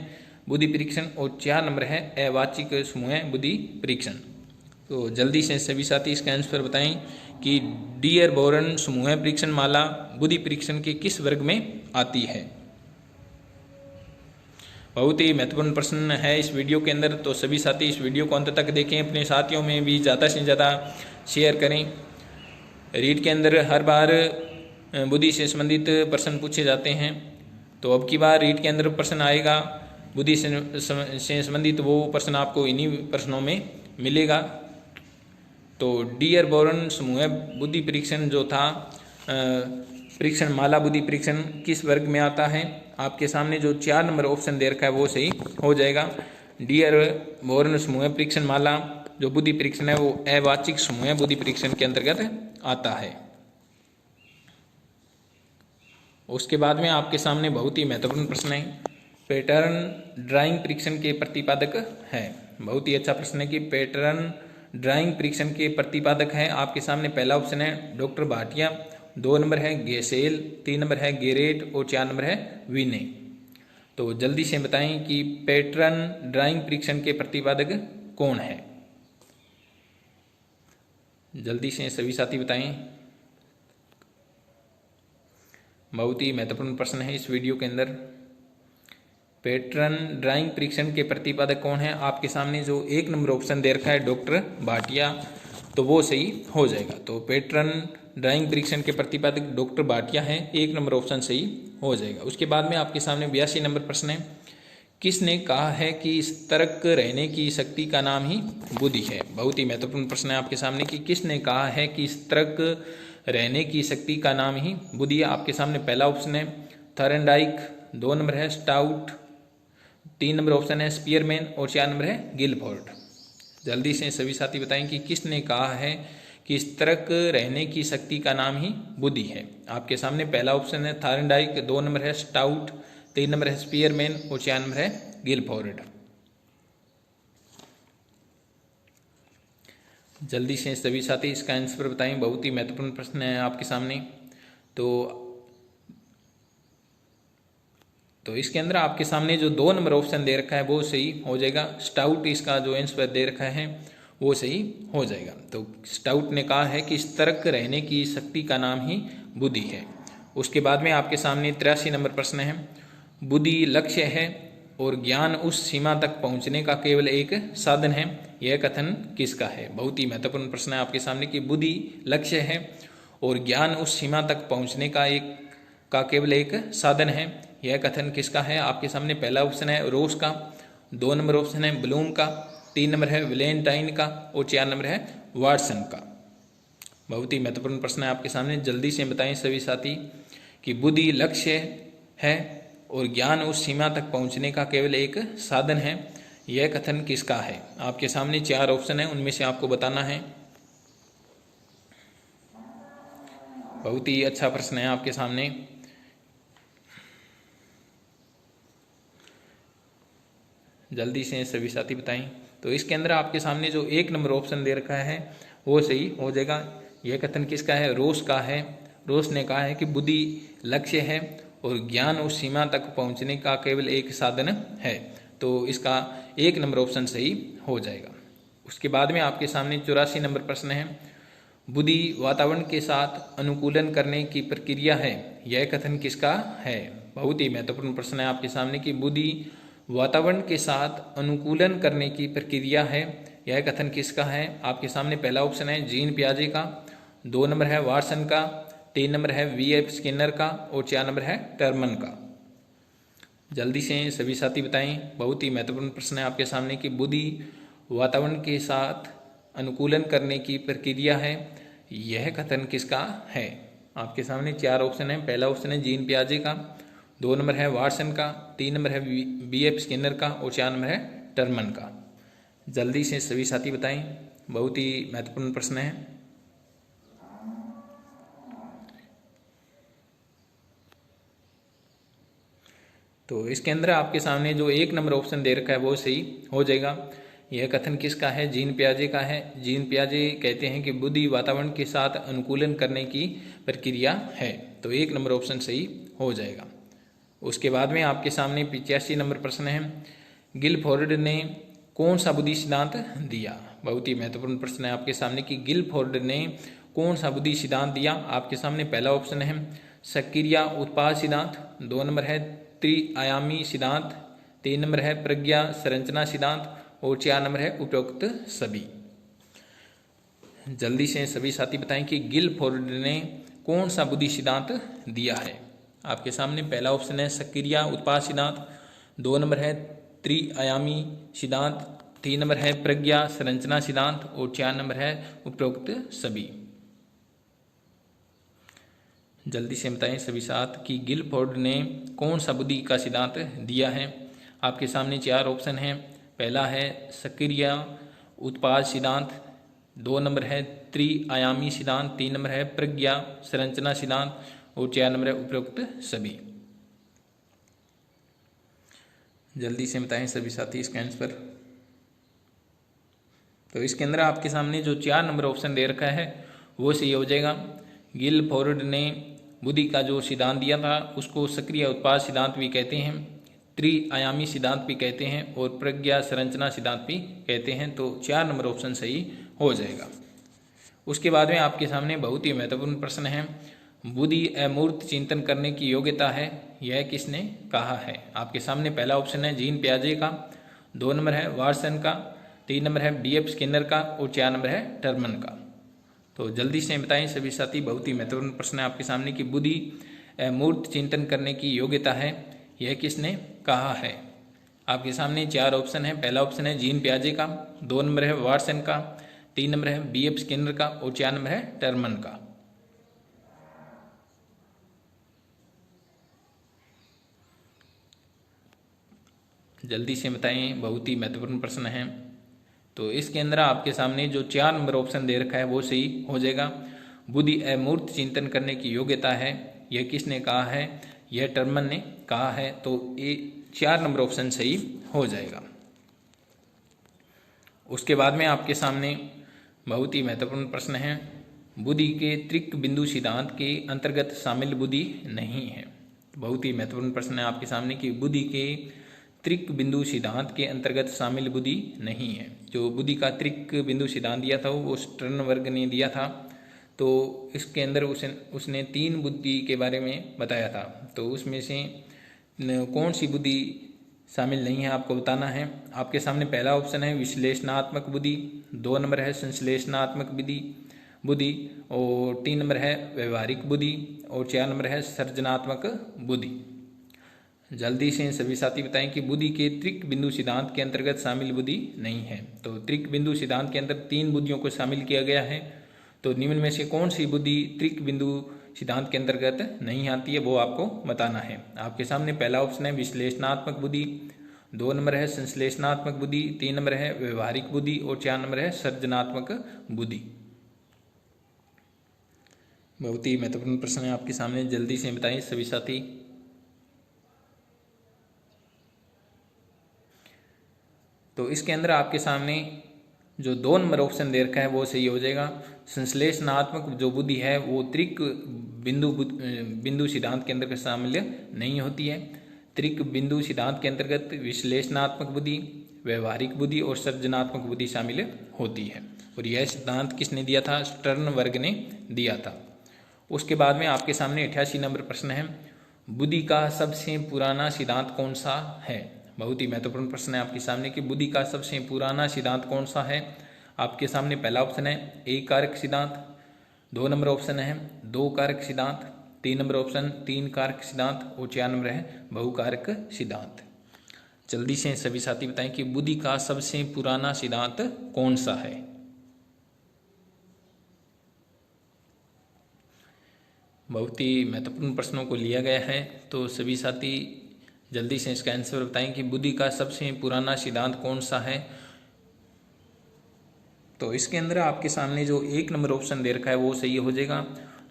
बुद्धि परीक्षण और 4 नंबर है अवाचिक समूह बुद्धि परीक्षण। तो जल्दी से सभी साथी इसका आंसर बताएं कि डियरबोरन समूह परीक्षण माला बुद्धि परीक्षण के किस वर्ग में आती है। बहुत ही महत्वपूर्ण प्रश्न है इस वीडियो के अंदर, तो सभी साथी इस वीडियो को अंत तक देखें, अपने साथियों में भी ज़्यादा से ज़्यादा शेयर करें। रीट के अंदर हर बार बुद्धि से संबंधित प्रश्न पूछे जाते हैं, तो अब की बार रीट के अंदर प्रश्न आएगा बुद्धि से संबंधित, वो प्रश्न आपको इन्हीं प्रश्नों में मिलेगा। तो डियरबोरन समूह बुद्धि परीक्षण जो था परीक्षण माला बुद्धि परीक्षण किस वर्ग में आता है। आपके सामने जो 4 नंबर ऑप्शन दे रखा है वो सही हो जाएगा। डियरबोरन समूह परीक्षण माला जो बुद्धि परीक्षण है वो अवाचिक समूह बुद्धि परीक्षण के अंतर्गत आता है। उसके बाद में आपके सामने बहुत ही महत्वपूर्ण प्रश्न है पैटर्न ड्राइंग परीक्षण के प्रतिपादक है। बहुत ही अच्छा प्रश्न है कि पैटर्न ड्राइंग परीक्षण के प्रतिपादक है। आपके सामने पहला ऑप्शन है डॉक्टर भाटिया, 2 नंबर है गेसेल, 3 नंबर है गेरेट और 4 नंबर है विने। तो जल्दी से बताएं कि पैटर्न ड्राइंग परीक्षण के प्रतिपादक कौन है। जल्दी से सभी साथी बताएं। बहुत ही महत्वपूर्ण प्रश्न है इस वीडियो के अंदर। पैटर्न ड्राइंग परीक्षण के प्रतिपादक कौन है। आपके सामने जो 1 नंबर ऑप्शन दे रखा है डॉक्टर भाटिया, तो वो सही हो जाएगा। तो पैटर्न ड्राइंग परीक्षण के प्रतिपादक डॉक्टर भाटिया है, 1 नंबर ऑप्शन सही हो जाएगा। उसके बाद में आपके सामने 82 नंबर प्रश्न है किसने कहा है कि सतर्क रहने की शक्ति का नाम ही बुद्धि है? बहुत ही महत्वपूर्ण प्रश्न है आपके सामने कि किसने कहा है कि सतर्क रहने की शक्ति का नाम ही बुद्धि है? आपके सामने पहला ऑप्शन है थॉर्नडाइक, 2 नंबर है स्टाउट, 3 नंबर ऑप्शन है स्पीयरमैन और 4 नंबर है गिलफोर्ड। जल्दी से सभी साथी बताएं कि किसने कहा है कि सतर्क रहने की शक्ति का नाम ही बुद्धि है? आपके सामने पहला ऑप्शन है थॉर्नडाइक, 2 नंबर है स्टाउट, 3 नंबर है स्पीयरमैन और 4 नंबर है गिलफोर्ड। जल्दी से सभी साथी इसका आंसर बताएं, बहुत ही महत्वपूर्ण प्रश्न है आपके सामने। तो इसके अंदर आपके सामने जो 2 नंबर ऑप्शन दे रखा है वो सही हो जाएगा। स्टाउट इसका जो आंसर दे रखा है वो सही हो जाएगा। तो स्टाउट ने कहा है कि सतर्क रहने की शक्ति का नाम ही बुद्धि है। उसके बाद में आपके सामने 83 नंबर प्रश्न है, बुद्धि लक्ष्य है और ज्ञान उस सीमा तक पहुंचने का केवल एक साधन है, यह कथन किसका है? बहुत ही महत्वपूर्ण प्रश्न है आपके सामने कि बुद्धि लक्ष्य है और ज्ञान उस सीमा तक पहुंचने का केवल एक साधन है, यह कथन किसका है? आपके सामने पहला ऑप्शन है रोस का, 2 नंबर ऑप्शन है ब्लूम का, 3 नंबर है वैलेंटाइन का और 4 नंबर है वाटसन का। बहुत ही महत्वपूर्ण प्रश्न है आपके सामने। जल्दी से बताएं सभी साथी कि बुद्धि लक्ष्य है और ज्ञान उस सीमा तक पहुंचने का केवल एक साधन है, यह कथन किसका है? आपके सामने 4 ऑप्शन है, उनमें से आपको बताना है। बहुत ही अच्छा प्रश्न है आपके सामने। जल्दी से सभी साथी बताएं। तो इसके अंदर आपके सामने जो 1 नंबर ऑप्शन दे रखा है वो सही हो जाएगा। यह कथन किसका है? रोस का है। रोस ने कहा है कि बुद्धि लक्ष्य है और ज्ञान उस सीमा तक पहुंचने का केवल एक साधन है, तो इसका 1 नंबर ऑप्शन सही हो जाएगा। उसके बाद में आपके सामने 84 नंबर प्रश्न है, बुद्धि वातावरण के साथ अनुकूलन करने की प्रक्रिया है, यह कथन किसका है? बहुत ही महत्वपूर्ण प्रश्न है आपके सामने कि बुद्धि वातावरण के साथ अनुकूलन करने की प्रक्रिया है, यह कथन किसका है? आपके सामने पहला ऑप्शन है जीन पियाजे का, 2 नंबर है वाटसन का, 3 नंबर है वी.एफ. स्किनर का और 4 नंबर है टर्मन का। जल्दी से सभी साथी बताएं, बहुत ही महत्वपूर्ण प्रश्न है आपके सामने कि बुद्धि वातावरण के साथ अनुकूलन करने की प्रक्रिया है, यह कथन किसका है? आपके सामने 4 ऑप्शन है। पहला ऑप्शन है जीन पियाजे का, 2 नंबर है वाटसन का, 3 नंबर है वी.एफ. स्किनर का और 4 नंबर है टर्मन का। जल्दी से सभी साथी बताएं, बहुत ही महत्वपूर्ण प्रश्न है। तो इसके अंदर आपके सामने जो 1 नंबर ऑप्शन दे रखा है वो सही हो जाएगा। यह कथन किसका है? जीन पियाजे का है। जीन पियाजे कहते हैं कि बुद्धि वातावरण के साथ अनुकूलन करने की प्रक्रिया है, तो 1 नंबर ऑप्शन सही हो जाएगा। उसके बाद में आपके सामने 85 नंबर प्रश्न है, गिलफोर्ड ने कौन सा बुद्धि सिद्धांत दिया? बहुत ही महत्वपूर्ण प्रश्न है आपके सामने कि गिलफोर्ड ने कौन सा बुद्धि सिद्धांत दिया? आपके सामने पहला ऑप्शन है सक्रिय उत्पाद सिद्धांत, 2 नंबर है त्रिआयामी सिद्धांत, 3 नंबर है प्रज्ञा संरचना सिद्धांत और 4 नंबर है उपरोक्त सभी। जल्दी से सभी साथी बताएं कि गिलफोर्ड ने कौन सा बुद्धि सिद्धांत दिया है? आपके सामने पहला ऑप्शन है सक्रिय उत्पाद सिद्धांत, 2 नंबर है त्रिआयामी सिद्धांत, 3 नंबर है प्रज्ञा संरचना सिद्धांत और 4 नंबर है उपरोक्त सभी। जल्दी से बताएं सभी साथ कि गिलफोर्ड ने कौन सा बुद्धि का सिद्धांत दिया है? आपके सामने 4 ऑप्शन हैं। पहला है सक्रिय उत्पाद सिद्धांत, 2 नंबर है त्रिआयामी सिद्धांत, 3 नंबर है प्रज्ञा संरचना सिद्धांत और 4 नंबर है उपरोक्त सभी। जल्दी से बताएं सभी साथी इसका आंसर। तो इसके अंदर आपके सामने जो 4 नंबर ऑप्शन दे रखा है वो सही हो जाएगा। गिलफोर्ड ने बुद्धि का जो सिद्धांत दिया था उसको सक्रिय उत्पाद सिद्धांत भी कहते हैं, त्रिआयामी सिद्धांत भी कहते हैं और प्रज्ञा संरचना सिद्धांत भी कहते हैं, तो 4 नंबर ऑप्शन सही हो जाएगा। उसके बाद में आपके सामने बहुत ही महत्वपूर्ण प्रश्न है, बुद्धि अमूर्त चिंतन करने की योग्यता है, यह किसने कहा है? आपके सामने पहला ऑप्शन है जीन पियाजे का, 2 नंबर है वाटसन का, 3 नंबर है वी.एफ. स्किनर का और 4 नंबर है टर्मन का। तो जल्दी से बताएं सभी साथी, बहुत ही महत्वपूर्ण प्रश्न है आपके सामने कि बुद्धि अमूर्त चिंतन करने की योग्यता है, यह किसने कहा है? आपके सामने 4 ऑप्शन है। पहला ऑप्शन है जीन पियाजे का, 2 नंबर है वाटसन का, 3 नंबर है BF स्किनर का और 4 नंबर है टर्मन का। जल्दी से बताएं, बहुत ही महत्वपूर्ण प्रश्न है। तो इसके अंदर आपके सामने जो 4 नंबर ऑप्शन दे रखा है वो सही हो जाएगा। बुद्धि अमूर्त चिंतन करने की योग्यता है, यह किसने कहा है? यह टर्मन ने कहा है। तो ये 4 नंबर ऑप्शन सही हो जाएगा। उसके बाद में आपके सामने बहुत ही महत्वपूर्ण प्रश्न है। बुद्धि के त्रिक बिंदु सिद्धांत के अंतर्गत शामिल बुद्धि नहीं है। बहुत ही महत्वपूर्ण प्रश्न है आपके सामने कि बुद्धि के त्रिक बिंदु सिद्धांत के अंतर्गत शामिल बुद्धि नहीं है। जो बुद्धि का त्रिक बिंदु सिद्धांत दिया था वो स्टर्नबर्ग ने दिया था। तो इसके अंदर उसने 3 बुद्धि के बारे में बताया था। तो उसमें से कौन सी बुद्धि शामिल नहीं है आपको बताना है। आपके सामने पहला ऑप्शन है विश्लेषणात्मक बुद्धि, 2 नंबर है संश्लेषणात्मक बुद्धि और 3 नंबर है व्यवहारिक बुद्धि और 4 नंबर है सृजनात्मक बुद्धि। जल्दी से सभी साथी बताएं कि बुद्धि के त्रिक बिंदु सिद्धांत के अंतर्गत शामिल बुद्धि नहीं है। तो त्रिक बिंदु सिद्धांत के अंदर 3 बुद्धियों को शामिल किया गया है। तो निम्न में से कौन सी बुद्धि त्रिक बिंदु सिद्धांत के अंतर्गत नहीं आती है वो आपको बताना है। आपके सामने पहला ऑप्शन है विश्लेषणात्मक बुद्धि, 2 नंबर है संश्लेषणात्मक बुद्धि, 3 नंबर है व्यवहारिक बुद्धि और 4 नंबर है सृजनात्मक बुद्धि। बहुत ही महत्वपूर्ण प्रश्न है आपके सामने, जल्दी से बताएं सभी साथी। तो इसके अंदर आपके सामने जो 2 नंबर ऑप्शन दे रखा है वो सही हो जाएगा। संश्लेषणात्मक जो बुद्धि है वो त्रिक बिंदु सिद्धांत के अंतर्गत शामिल नहीं होती है। त्रिक बिंदु सिद्धांत के अंतर्गत विश्लेषणात्मक बुद्धि, व्यवहारिक बुद्धि और सृजनात्मक बुद्धि शामिल होती है। और यह सिद्धांत किसने दिया था? स्टर्नबर्ग ने दिया था। उसके बाद में आपके सामने 88 नंबर प्रश्न है, बुद्धि का सबसे पुराना सिद्धांत कौन सा है? बहुत ही महत्वपूर्ण प्रश्न है आपके सामने कि बुद्धि का सबसे पुराना सिद्धांत कौन सा है। आपके सामने पहला ऑप्शन है एक कारक सिद्धांत, 2 नंबर ऑप्शन है 2 कारक सिद्धांत, 3 नंबर ऑप्शन 3 कारक सिद्धांत और 4 नंबर है बहुकारक सिद्धांत। जल्दी से सभी साथी बताएं कि बुद्धि का सबसे पुराना सिद्धांत कौन सा है। बहुत ही महत्वपूर्ण प्रश्नों को लिया गया है। तो सभी साथी जल्दी से इसका आंसर बताएं कि बुद्धि का सबसे पुराना सिद्धांत कौन सा है। तो इसके अंदर आपके सामने जो 1 नंबर ऑप्शन दे रखा है वो सही हो जाएगा।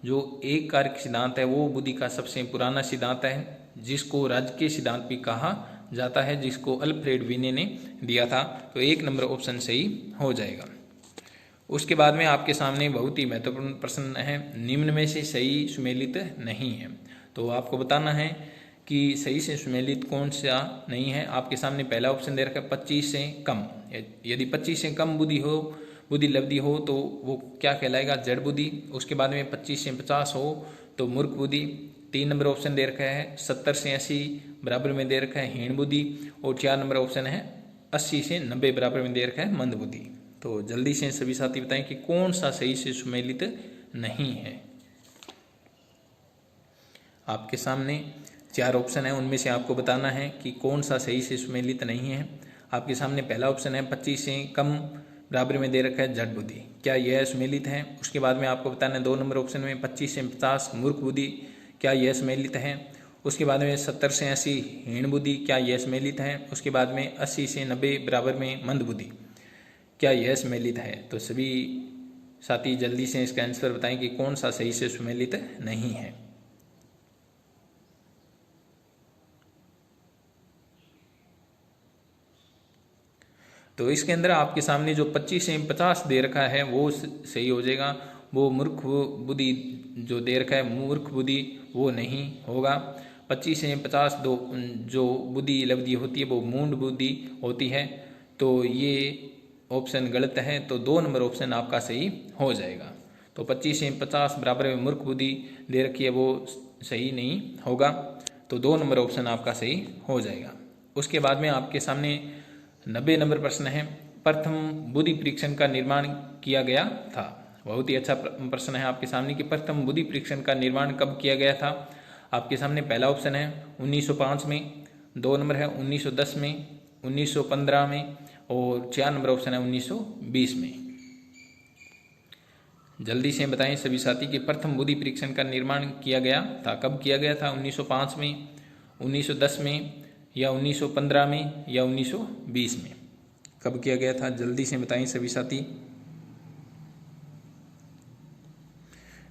जो एक कारक सिद्धांत है वो बुद्धि का सबसे पुराना सिद्धांत है, जिसको राजकीय सिद्धांत भी कहा जाता है, जिसको अल्फ्रेड विने ने दिया था। तो 1 नंबर ऑप्शन सही हो जाएगा। उसके बाद में आपके सामने बहुत ही महत्वपूर्ण प्रश्न है, निम्न में से सही सुमेलित नहीं है। तो आपको बताना है कि सही से सुमेलित कौन सा नहीं है। आपके सामने पहला ऑप्शन दे रखा है 25 से कम। यदि 25 से कम बुद्धि लब्धि हो तो वो क्या कहलाएगा? जड़ बुद्धि। उसके बाद में 25 से 50 हो तो मूर्ख बुद्धि। 3 नंबर ऑप्शन दे रखा है 70 से 80 बराबर में दे रखा है हीन बुद्धि और 4 नंबर ऑप्शन है 80 से 90 बराबर में दे रखा है मंद बुद्धि। तो जल्दी से सभी साथी बताएं कि कौन सा सही से सुमेलित नहीं है। आपके सामने 4 ऑप्शन है, उनमें से आपको बताना है कि कौन सा सही से सुमेलित नहीं है। आपके सामने पहला ऑप्शन है 25 से कम बराबर में दे रखा है जड़ बुद्धि, क्या यह सुमेलित है? उसके बाद में आपको बताना है 2 नंबर ऑप्शन में 25 से 50 मूर्ख बुद्धि, क्या यह सुमेलित है? उसके बाद में 70 से 80 हीन बुद्धि, क्या यह सुमेलित है? उसके बाद में 80 से 90 बराबर में मंद बुद्धि, क्या यह सुमेलित है? तो सभी साथी जल्दी से इसका आंसर बताएं कि कौन सा सही से सुमेलित नहीं है। तो इसके अंदर आपके सामने जो 25 से 50 दे रखा है वो सही हो जाएगा। वो मूर्ख बुद्धि जो दे रखा है मूर्ख बुद्धि वो नहीं होगा। 25 से 50 जो बुद्धि लब्धि होती है वो मूढ़ बुद्धि होती है। तो ये ऑप्शन गलत है। तो 2 नंबर ऑप्शन आपका सही हो जाएगा। तो 25 से 50 बराबर में मूर्ख बुद्धि दे रखी है वो सही नहीं होगा। तो 2 नंबर ऑप्शन आपका सही हो जाएगा। उसके बाद में आपके सामने 90 नंबर प्रश्न है, प्रथम बुद्धि परीक्षण का निर्माण किया गया था। बहुत ही अच्छा प्रश्न है आपके सामने कि प्रथम बुद्धि परीक्षण का निर्माण कब किया गया था। आपके सामने पहला ऑप्शन है 1905 में, 2 नंबर है 1910 में, 1915 में, और 4 नंबर ऑप्शन है 1920 में। जल्दी से बताएं सभी साथी कि प्रथम बुद्धि परीक्षण का निर्माण किया गया था, कब किया गया था? 1905 में, 1910 में, या 1915 में, या 1920 में? कब किया गया था? जल्दी से बताएं सभी साथी।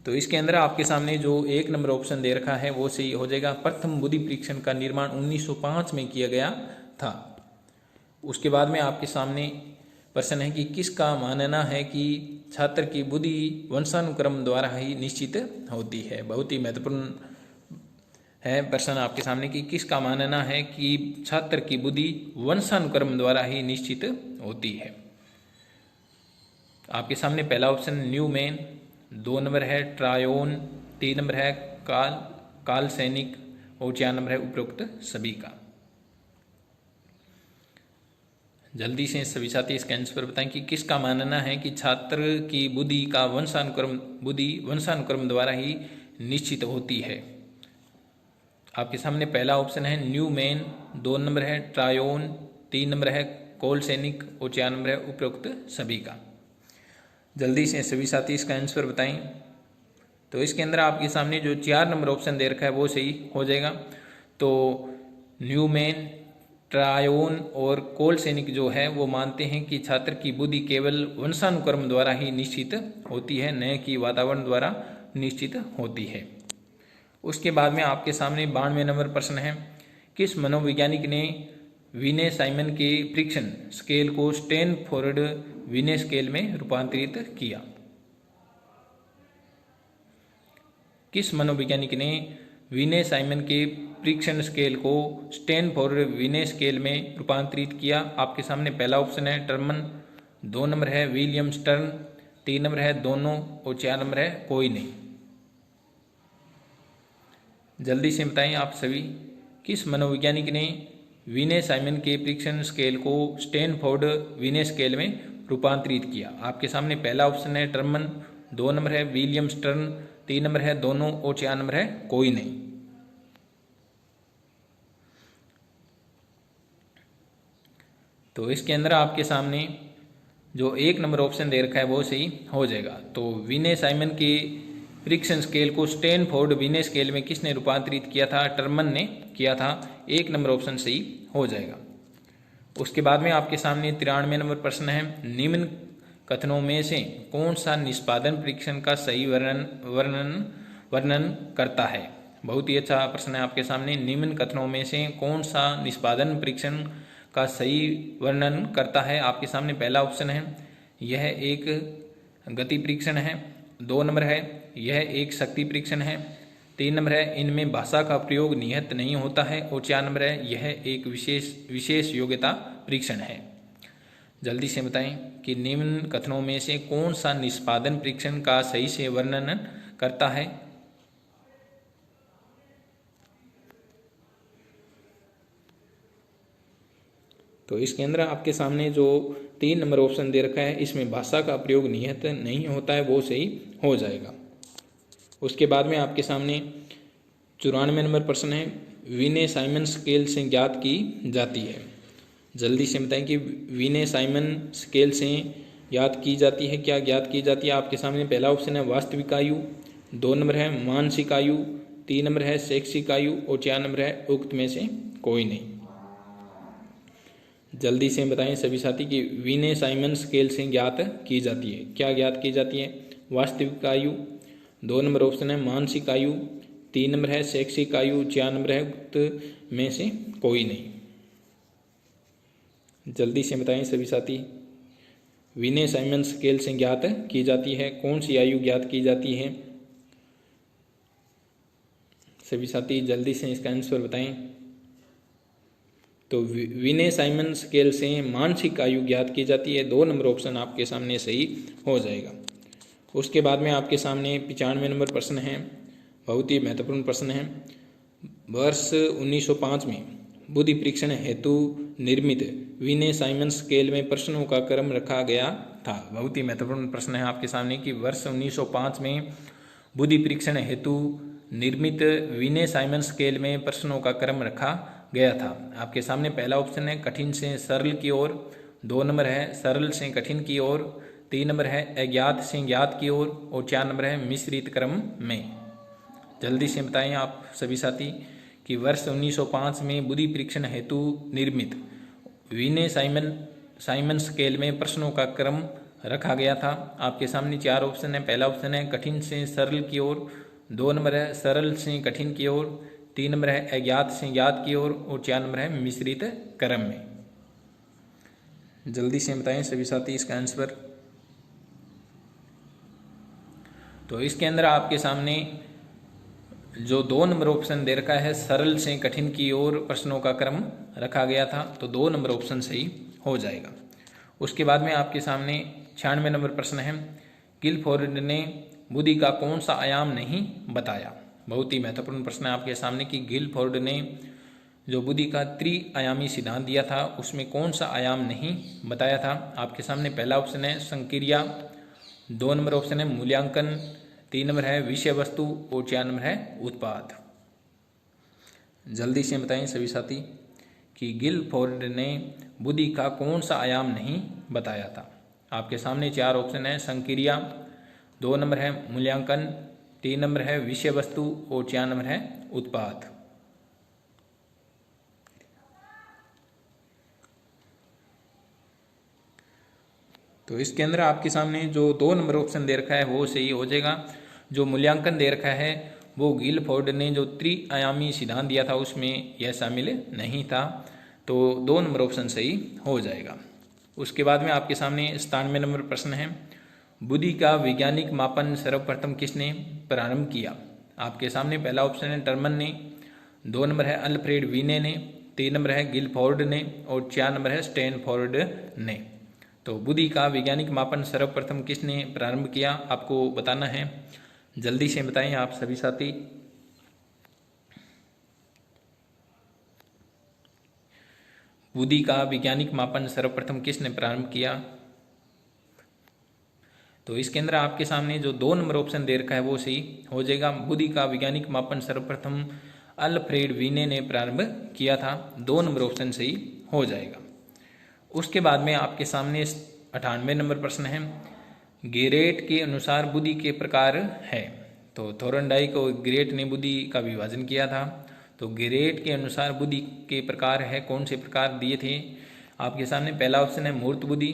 तो इसके अंदर आपके सामने जो 1 नंबर ऑप्शन दे रखा है वो सही हो जाएगा। प्रथम बुद्धि परीक्षण का निर्माण 1905 में किया गया था। उसके बाद में आपके सामने प्रश्न है कि किसका मानना है कि छात्र की बुद्धि वंशानुक्रम द्वारा ही निश्चित होती है। बहुत ही महत्वपूर्ण है प्रश्न आपके सामने कि किसका मानना है कि छात्र की बुद्धि वंशानुक्रम द्वारा ही निश्चित होती है। आपके सामने पहला ऑप्शन न्यूमैन, 2 नंबर है ट्रायोन, 3 नंबर है काल सैनिक, और 4 नंबर है उपरोक्त सभी का। जल्दी से सभी साथी इसका आंसर बताएं कि किसका मानना है कि छात्र की बुद्धि का वंशानुक्रम द्वारा ही निश्चित होती है। आपके सामने पहला ऑप्शन है न्यूमैन, 2 नंबर है ट्रायोन, 3 नंबर है कोल सैनिक, और 4 नंबर है उपरोक्त सभी का। जल्दी से सभी साथी इसका आंसर बताएं। तो इसके अंदर आपके सामने जो 4 नंबर ऑप्शन दे रखा है वो सही हो जाएगा। तो न्यूमैन, ट्रायोन और कोल सैनिक जो है वो मानते हैं कि छात्र की बुद्धि केवल वंशानुक्रम द्वारा ही निश्चित होती है, न कि वातावरण द्वारा निश्चित होती है। उसके बाद में आपके सामने 92 नंबर प्रश्न है, किस मनोवैज्ञानिक ने विने साइमन के परीक्षण स्केल को स्टैनफोर्ड विने स्केल में रूपांतरित किया? किस मनोवैज्ञानिक ने विने साइमन के परीक्षण स्केल को स्टैनफोर्ड विने स्केल में रूपांतरित किया? आपके सामने पहला ऑप्शन है टर्मन, 2 नंबर है विलियम स्टर्न, 3 नंबर है दोनों, और 4 नंबर है कोई नहीं। जल्दी से बताएं आप सभी, किस मनोवैज्ञानिक ने विने साइमन के परीक्षण स्केल को स्टैनफोर्ड विने स्केल में रूपांतरित किया? आपके सामने पहला ऑप्शन है टर्मन, 2 नंबर है विलियम स्टर्न, 3 नंबर है दोनों, और 4 नंबर है कोई नहीं। तो इसके अंदर आपके सामने जो 1 नंबर ऑप्शन दे रखा है वो सही हो जाएगा। तो विने साइमन के परीक्षण स्केल को स्टैनफोर्ड विने स्केल में किसने रूपांतरित किया था? टर्मन ने किया था। 1 नंबर ऑप्शन सही हो जाएगा। उसके बाद में आपके सामने 93 नंबर प्रश्न है, निम्न कथनों में से कौन सा निष्पादन परीक्षण का सही वर्णन करता है? बहुत ही अच्छा प्रश्न है आपके सामने। निम्न कथनों में से कौन सा निष्पादन परीक्षण का सही वर्णन करता है? आपके सामने पहला ऑप्शन है यह एक गति परीक्षण है, 2 नंबर है यह एक शक्ति परीक्षण है, 3 नंबर है इनमें भाषा का प्रयोग निहित नहीं होता है, और 4 नंबर है यह एक विशेष योग्यता परीक्षण है। जल्दी से बताएं कि निम्न कथनों में से कौन सा निष्पादन परीक्षण का सही से वर्णन करता है? तो इसके अंदर आपके सामने जो 3 नंबर ऑप्शन दे रखा है इसमें भाषा का प्रयोग निहित नहीं होता है, वो सही हो जाएगा। उसके बाद में आपके सामने 94 नंबर प्रश्न है, विने साइमन स्केल से ज्ञात की जाती है। जल्दी से बताएं कि विने साइमन स्केल से ज्ञात की जाती है, क्या ज्ञात की जाती है? आपके सामने पहला ऑप्शन है वास्तविक आयु, 2 नंबर है मानसिक आयु, 3 नंबर है शैक्षिक आयु, और 4 नंबर है उक्त में से कोई नहीं। जल्दी से बताएं सभी साथी कि विने साइमन स्केल से ज्ञात की जाती है, क्या ज्ञात की जाती है? वास्तविक आयु, 2 नंबर ऑप्शन है मानसिक आयु, 3 नंबर है शैक्षिक आयु, 4 नंबर है उक्त में से कोई नहीं। जल्दी से बताएं सभी साथी, विने साइमन स्केल से ज्ञात की जाती है, कौन सी आयु ज्ञात की जाती है? सभी साथी जल्दी से इसका आंसर बताएं। तो विने साइमन स्केल से मानसिक आयु ज्ञात की जाती है, 2 नंबर ऑप्शन आपके सामने सही हो जाएगा। उसके बाद में आपके सामने 95 नंबर प्रश्न है, बहुत ही महत्वपूर्ण प्रश्न है। वर्ष 1905 में बुद्धि परीक्षण हेतु निर्मित विने साइमन स्केल में प्रश्नों का क्रम रखा गया था। बहुत ही महत्वपूर्ण प्रश्न है आपके सामने कि वर्ष 1905 में बुद्धि परीक्षण हेतु निर्मित विने साइमन स्केल में प्रश्नों का क्रम रखा गया था। आपके सामने पहला ऑप्शन है कठिन से सरल की ओर, 2 नंबर है सरल से कठिन की ओर, 3 नंबर है अज्ञात से ज्ञात की ओर और 4 नंबर है मिश्रित क्रम में। जल्दी से बताएं आप सभी साथी कि वर्ष 1905 में बुद्धि परीक्षण हेतु निर्मित विनय साइमन स्केल में प्रश्नों का क्रम रखा गया था। आपके सामने 4 ऑप्शन है। पहला ऑप्शन है कठिन से सरल की ओर, 2 नंबर है सरल से कठिन की ओर, 3 नंबर है अज्ञात से ज्ञात की ओर और 4 नंबर है मिश्रित क्रम में। जल्दी से बताएं सभी साथी इसका आंसर। तो इसके अंदर आपके सामने जो 2 नंबर ऑप्शन दे रखा है सरल से कठिन की ओर प्रश्नों का क्रम रखा गया था, तो 2 नंबर ऑप्शन सही हो जाएगा। उसके बाद में आपके सामने 96 नंबर प्रश्न है, गिलफोर्ड ने बुद्धि का कौन सा आयाम नहीं बताया। बहुत ही महत्वपूर्ण प्रश्न है आपके सामने कि गिलफोर्ड ने जो बुद्धि का त्रिआयामी सिद्धांत दिया था उसमें कौन सा आयाम नहीं बताया था। आपके सामने पहला ऑप्शन है संक्रिया, 2 नंबर ऑप्शन है मूल्यांकन, 3 नंबर है विषय वस्तु और 4 नंबर है उत्पाद। जल्दी से बताएं सभी साथी कि गिलफोर्ड ने बुद्धि का कौन सा आयाम नहीं बताया था। आपके सामने 4 ऑप्शन है संक्रिया, 2 नंबर है मूल्यांकन, 3 नंबर है विषय वस्तु और 4 नंबर है उत्पाद। तो इसके अंदर आपके सामने जो 2 नंबर ऑप्शन दे रखा है वो सही हो जाएगा। जो मूल्यांकन दे रखा है वो गिलफोर्ड ने जो त्रिआयामी सिद्धांत दिया था उसमें यह शामिल नहीं था, तो 2 नंबर ऑप्शन सही हो जाएगा। उसके बाद में आपके सामने 97 नंबर प्रश्न है, बुद्धि का वैज्ञानिक मापन सर्वप्रथम किसने प्रारंभ किया। आपके सामने पहला ऑप्शन है टर्मन ने, 2 नंबर है अल्फ्रेड वीने ने, 3 नंबर है गिलफोर्ड ने और 4 नंबर है स्टैनफोर्ड ने। तो बुद्धि का वैज्ञानिक मापन सर्वप्रथम किसने प्रारंभ किया आपको बताना है। जल्दी से बताएं आप सभी साथी। बुद्धि का वैज्ञानिक मापन सर्वप्रथम किसने प्रारंभ किया। तो इसके अंदर आपके सामने जो 2 नंबर ऑप्शन दे रखा है वो सही हो जाएगा। बुद्धि का वैज्ञानिक मापन सर्वप्रथम अल्फ्रेड वीने ने प्रारंभ किया था, 2 नंबर ऑप्शन सही हो जाएगा। उसके बाद में आपके सामने 98 नंबर प्रश्न है, गेरेट के अनुसार बुद्धि के प्रकार है। तो थोरनडाइक और गेरेट ने बुद्धि का विभाजन किया था, तो गेरेट के अनुसार बुद्धि के प्रकार है, कौन से प्रकार दिए थे। आपके सामने पहला ऑप्शन है मूर्त बुद्धि,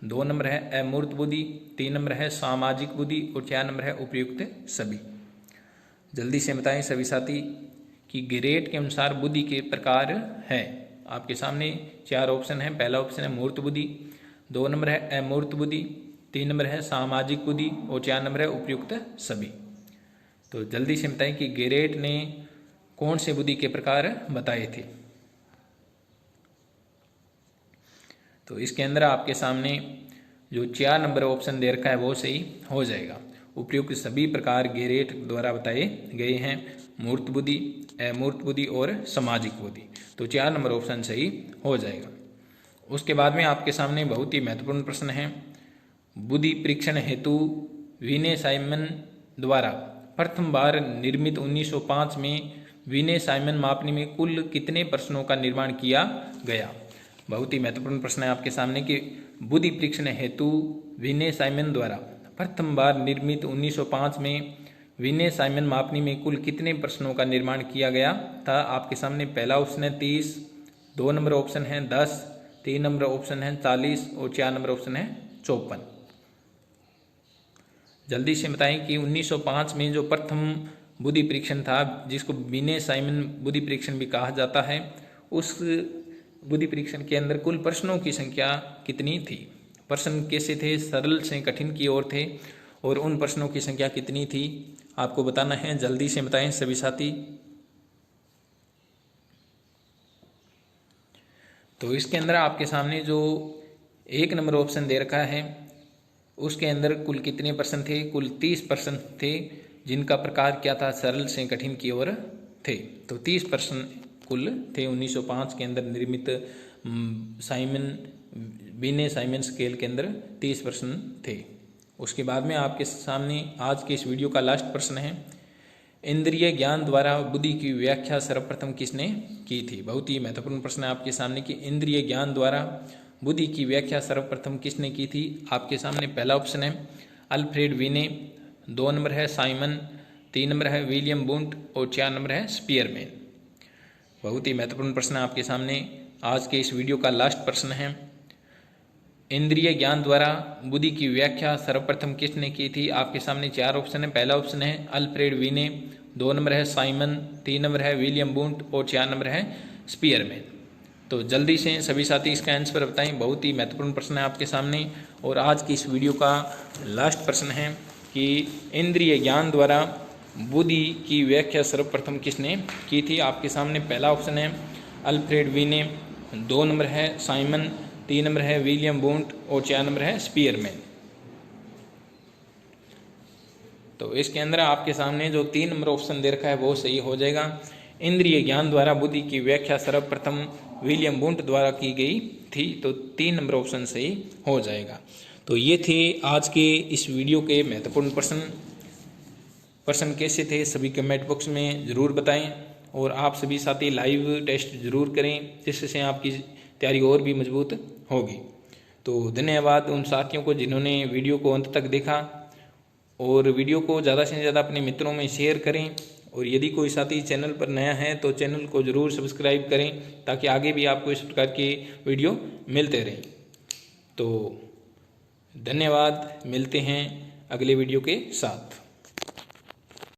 2 नंबर है अमूर्त बुद्धि, 3 नंबर है सामाजिक बुद्धि और 4 नंबर है उपयुक्त सभी। जल्दी से बताएं सभी साथी कि गेरेट के अनुसार बुद्धि के प्रकार है। आपके सामने 4 ऑप्शन है। पहला ऑप्शन है मूर्त बुद्धि, 2 नंबर है अमूर्त बुद्धि, 3 नंबर है सामाजिक बुद्धि और 4 नंबर है उपयुक्त सभी। तो जल्दी से बताएं कि गेरेट ने कौन से बुद्धि के प्रकार बताए थे। तो इसके अंदर आपके सामने जो 4 नंबर ऑप्शन दे रखा है वो सही हो जाएगा। उपयुक्त सभी प्रकार गेरेट द्वारा बताए गए हैं, मूर्त बुद्धि, अमूर्त बुद्धि और सामाजिक बुद्धि, तो 4 नंबर ऑप्शन सही हो जाएगा। उसके बाद में आपके सामने बहुत ही महत्वपूर्ण प्रश्न है, बुद्धि परीक्षण हेतु विनय साइमन द्वारा प्रथम बार निर्मित 1905 में विनय साइमन मापनी में कुल कितने प्रश्नों का निर्माण किया गया। बहुत ही महत्वपूर्ण प्रश्न है आपके सामने कि बुद्धि परीक्षण हेतु विनय साइमन द्वारा प्रथम बार निर्मित 1905 में विनय साइमन मापनी में कुल कितने प्रश्नों का निर्माण किया गया था। आपके सामने पहला ऑप्शन है 30, 2 नंबर ऑप्शन है 10, 3 नंबर ऑप्शन है 40 और 4 नंबर ऑप्शन है 54। जल्दी से बताएं कि 1905 में जो प्रथम बुद्धि परीक्षण था जिसको विनय साइमन बुद्धि परीक्षण भी कहा जाता है, उस बुद्धि परीक्षण के अंदर कुल प्रश्नों की संख्या कितनी थी। प्रश्न कैसे थे, सरल से कठिन की ओर थे और उन प्रश्नों की संख्या कितनी थी आपको बताना है। जल्दी से बताएं सभी साथी। तो इसके अंदर आपके सामने जो 1 नंबर ऑप्शन दे रखा है उसके अंदर कुल कितने प्रश्न थे, कुल 30 प्रश्न थे जिनका प्रकार क्या था, सरल से कठिन की ओर थे। तो 30 प्रश्न कुल थे 1905 के अंदर निर्मित विनय साइमन स्केल के अंदर 30 प्रश्न थे। उसके बाद में आपके सामने आज के इस वीडियो का लास्ट प्रश्न है, इंद्रिय ज्ञान द्वारा बुद्धि की व्याख्या सर्वप्रथम किसने की थी? बहुत ही महत्वपूर्ण प्रश्न है आपके सामने कि इंद्रिय ज्ञान द्वारा बुद्धि की व्याख्या सर्वप्रथम किसने की थी? आपके सामने पहला ऑप्शन है अल्फ्रेड वीने, 2 नंबर है साइमन, 3 नंबर है विलियम वुंट और 4 नंबर है स्पीयरमैन। बहुत ही महत्वपूर्ण प्रश्न है आपके सामने। आज के इस वीडियो का लास्ट प्रश्न है, इंद्रिय ज्ञान द्वारा बुद्धि की व्याख्या सर्वप्रथम किसने की थी? आपके सामने 4 ऑप्शन है। पहला ऑप्शन है अल्फ्रेड वीने, 2 नंबर है साइमन, 3 नंबर है विलियम वुंट और 4 नंबर है स्पीयरमैन। तो जल्दी से सभी साथी इसका आंसर बताएं। बहुत ही महत्वपूर्ण प्रश्न है आपके सामने। और आज की इस वीडियो का लास्ट प्रश्न है कि इंद्रिय ज्ञान द्वारा बुद्धि की व्याख्या सर्वप्रथम किसने की थी? आपके सामने पहला ऑप्शन है अल्फ्रेड वीने, 2 नंबर है साइमन, 3 नंबर है विलियम वुंट और 4 नंबर है स्पीयरमैन। तो इसके अंदर आपके सामने जो 3 नंबर ऑप्शन दे रखा है वो सही हो जाएगा। इंद्रिय ज्ञान द्वारा बुद्धि की व्याख्या सर्वप्रथम विलियम वुंट द्वारा की गई थी, तो 3 नंबर ऑप्शन सही हो जाएगा। तो ये थे आज के इस वीडियो के महत्वपूर्ण प्रश्न कैसे थे सभी कमेंट बॉक्स में ज़रूर बताएं। और आप सभी साथी लाइव टेस्ट जरूर करें, जिससे आपकी तैयारी और भी मजबूत होगी। तो धन्यवाद उन साथियों को जिन्होंने वीडियो को अंत तक देखा, और वीडियो को ज़्यादा से ज़्यादा अपने मित्रों में शेयर करें। और यदि कोई साथी चैनल पर नया है तो चैनल को ज़रूर सब्सक्राइब करें, ताकि आगे भी आपको इस प्रकार के वीडियो मिलते रहें। तो धन्यवाद, मिलते हैं अगले वीडियो के साथ।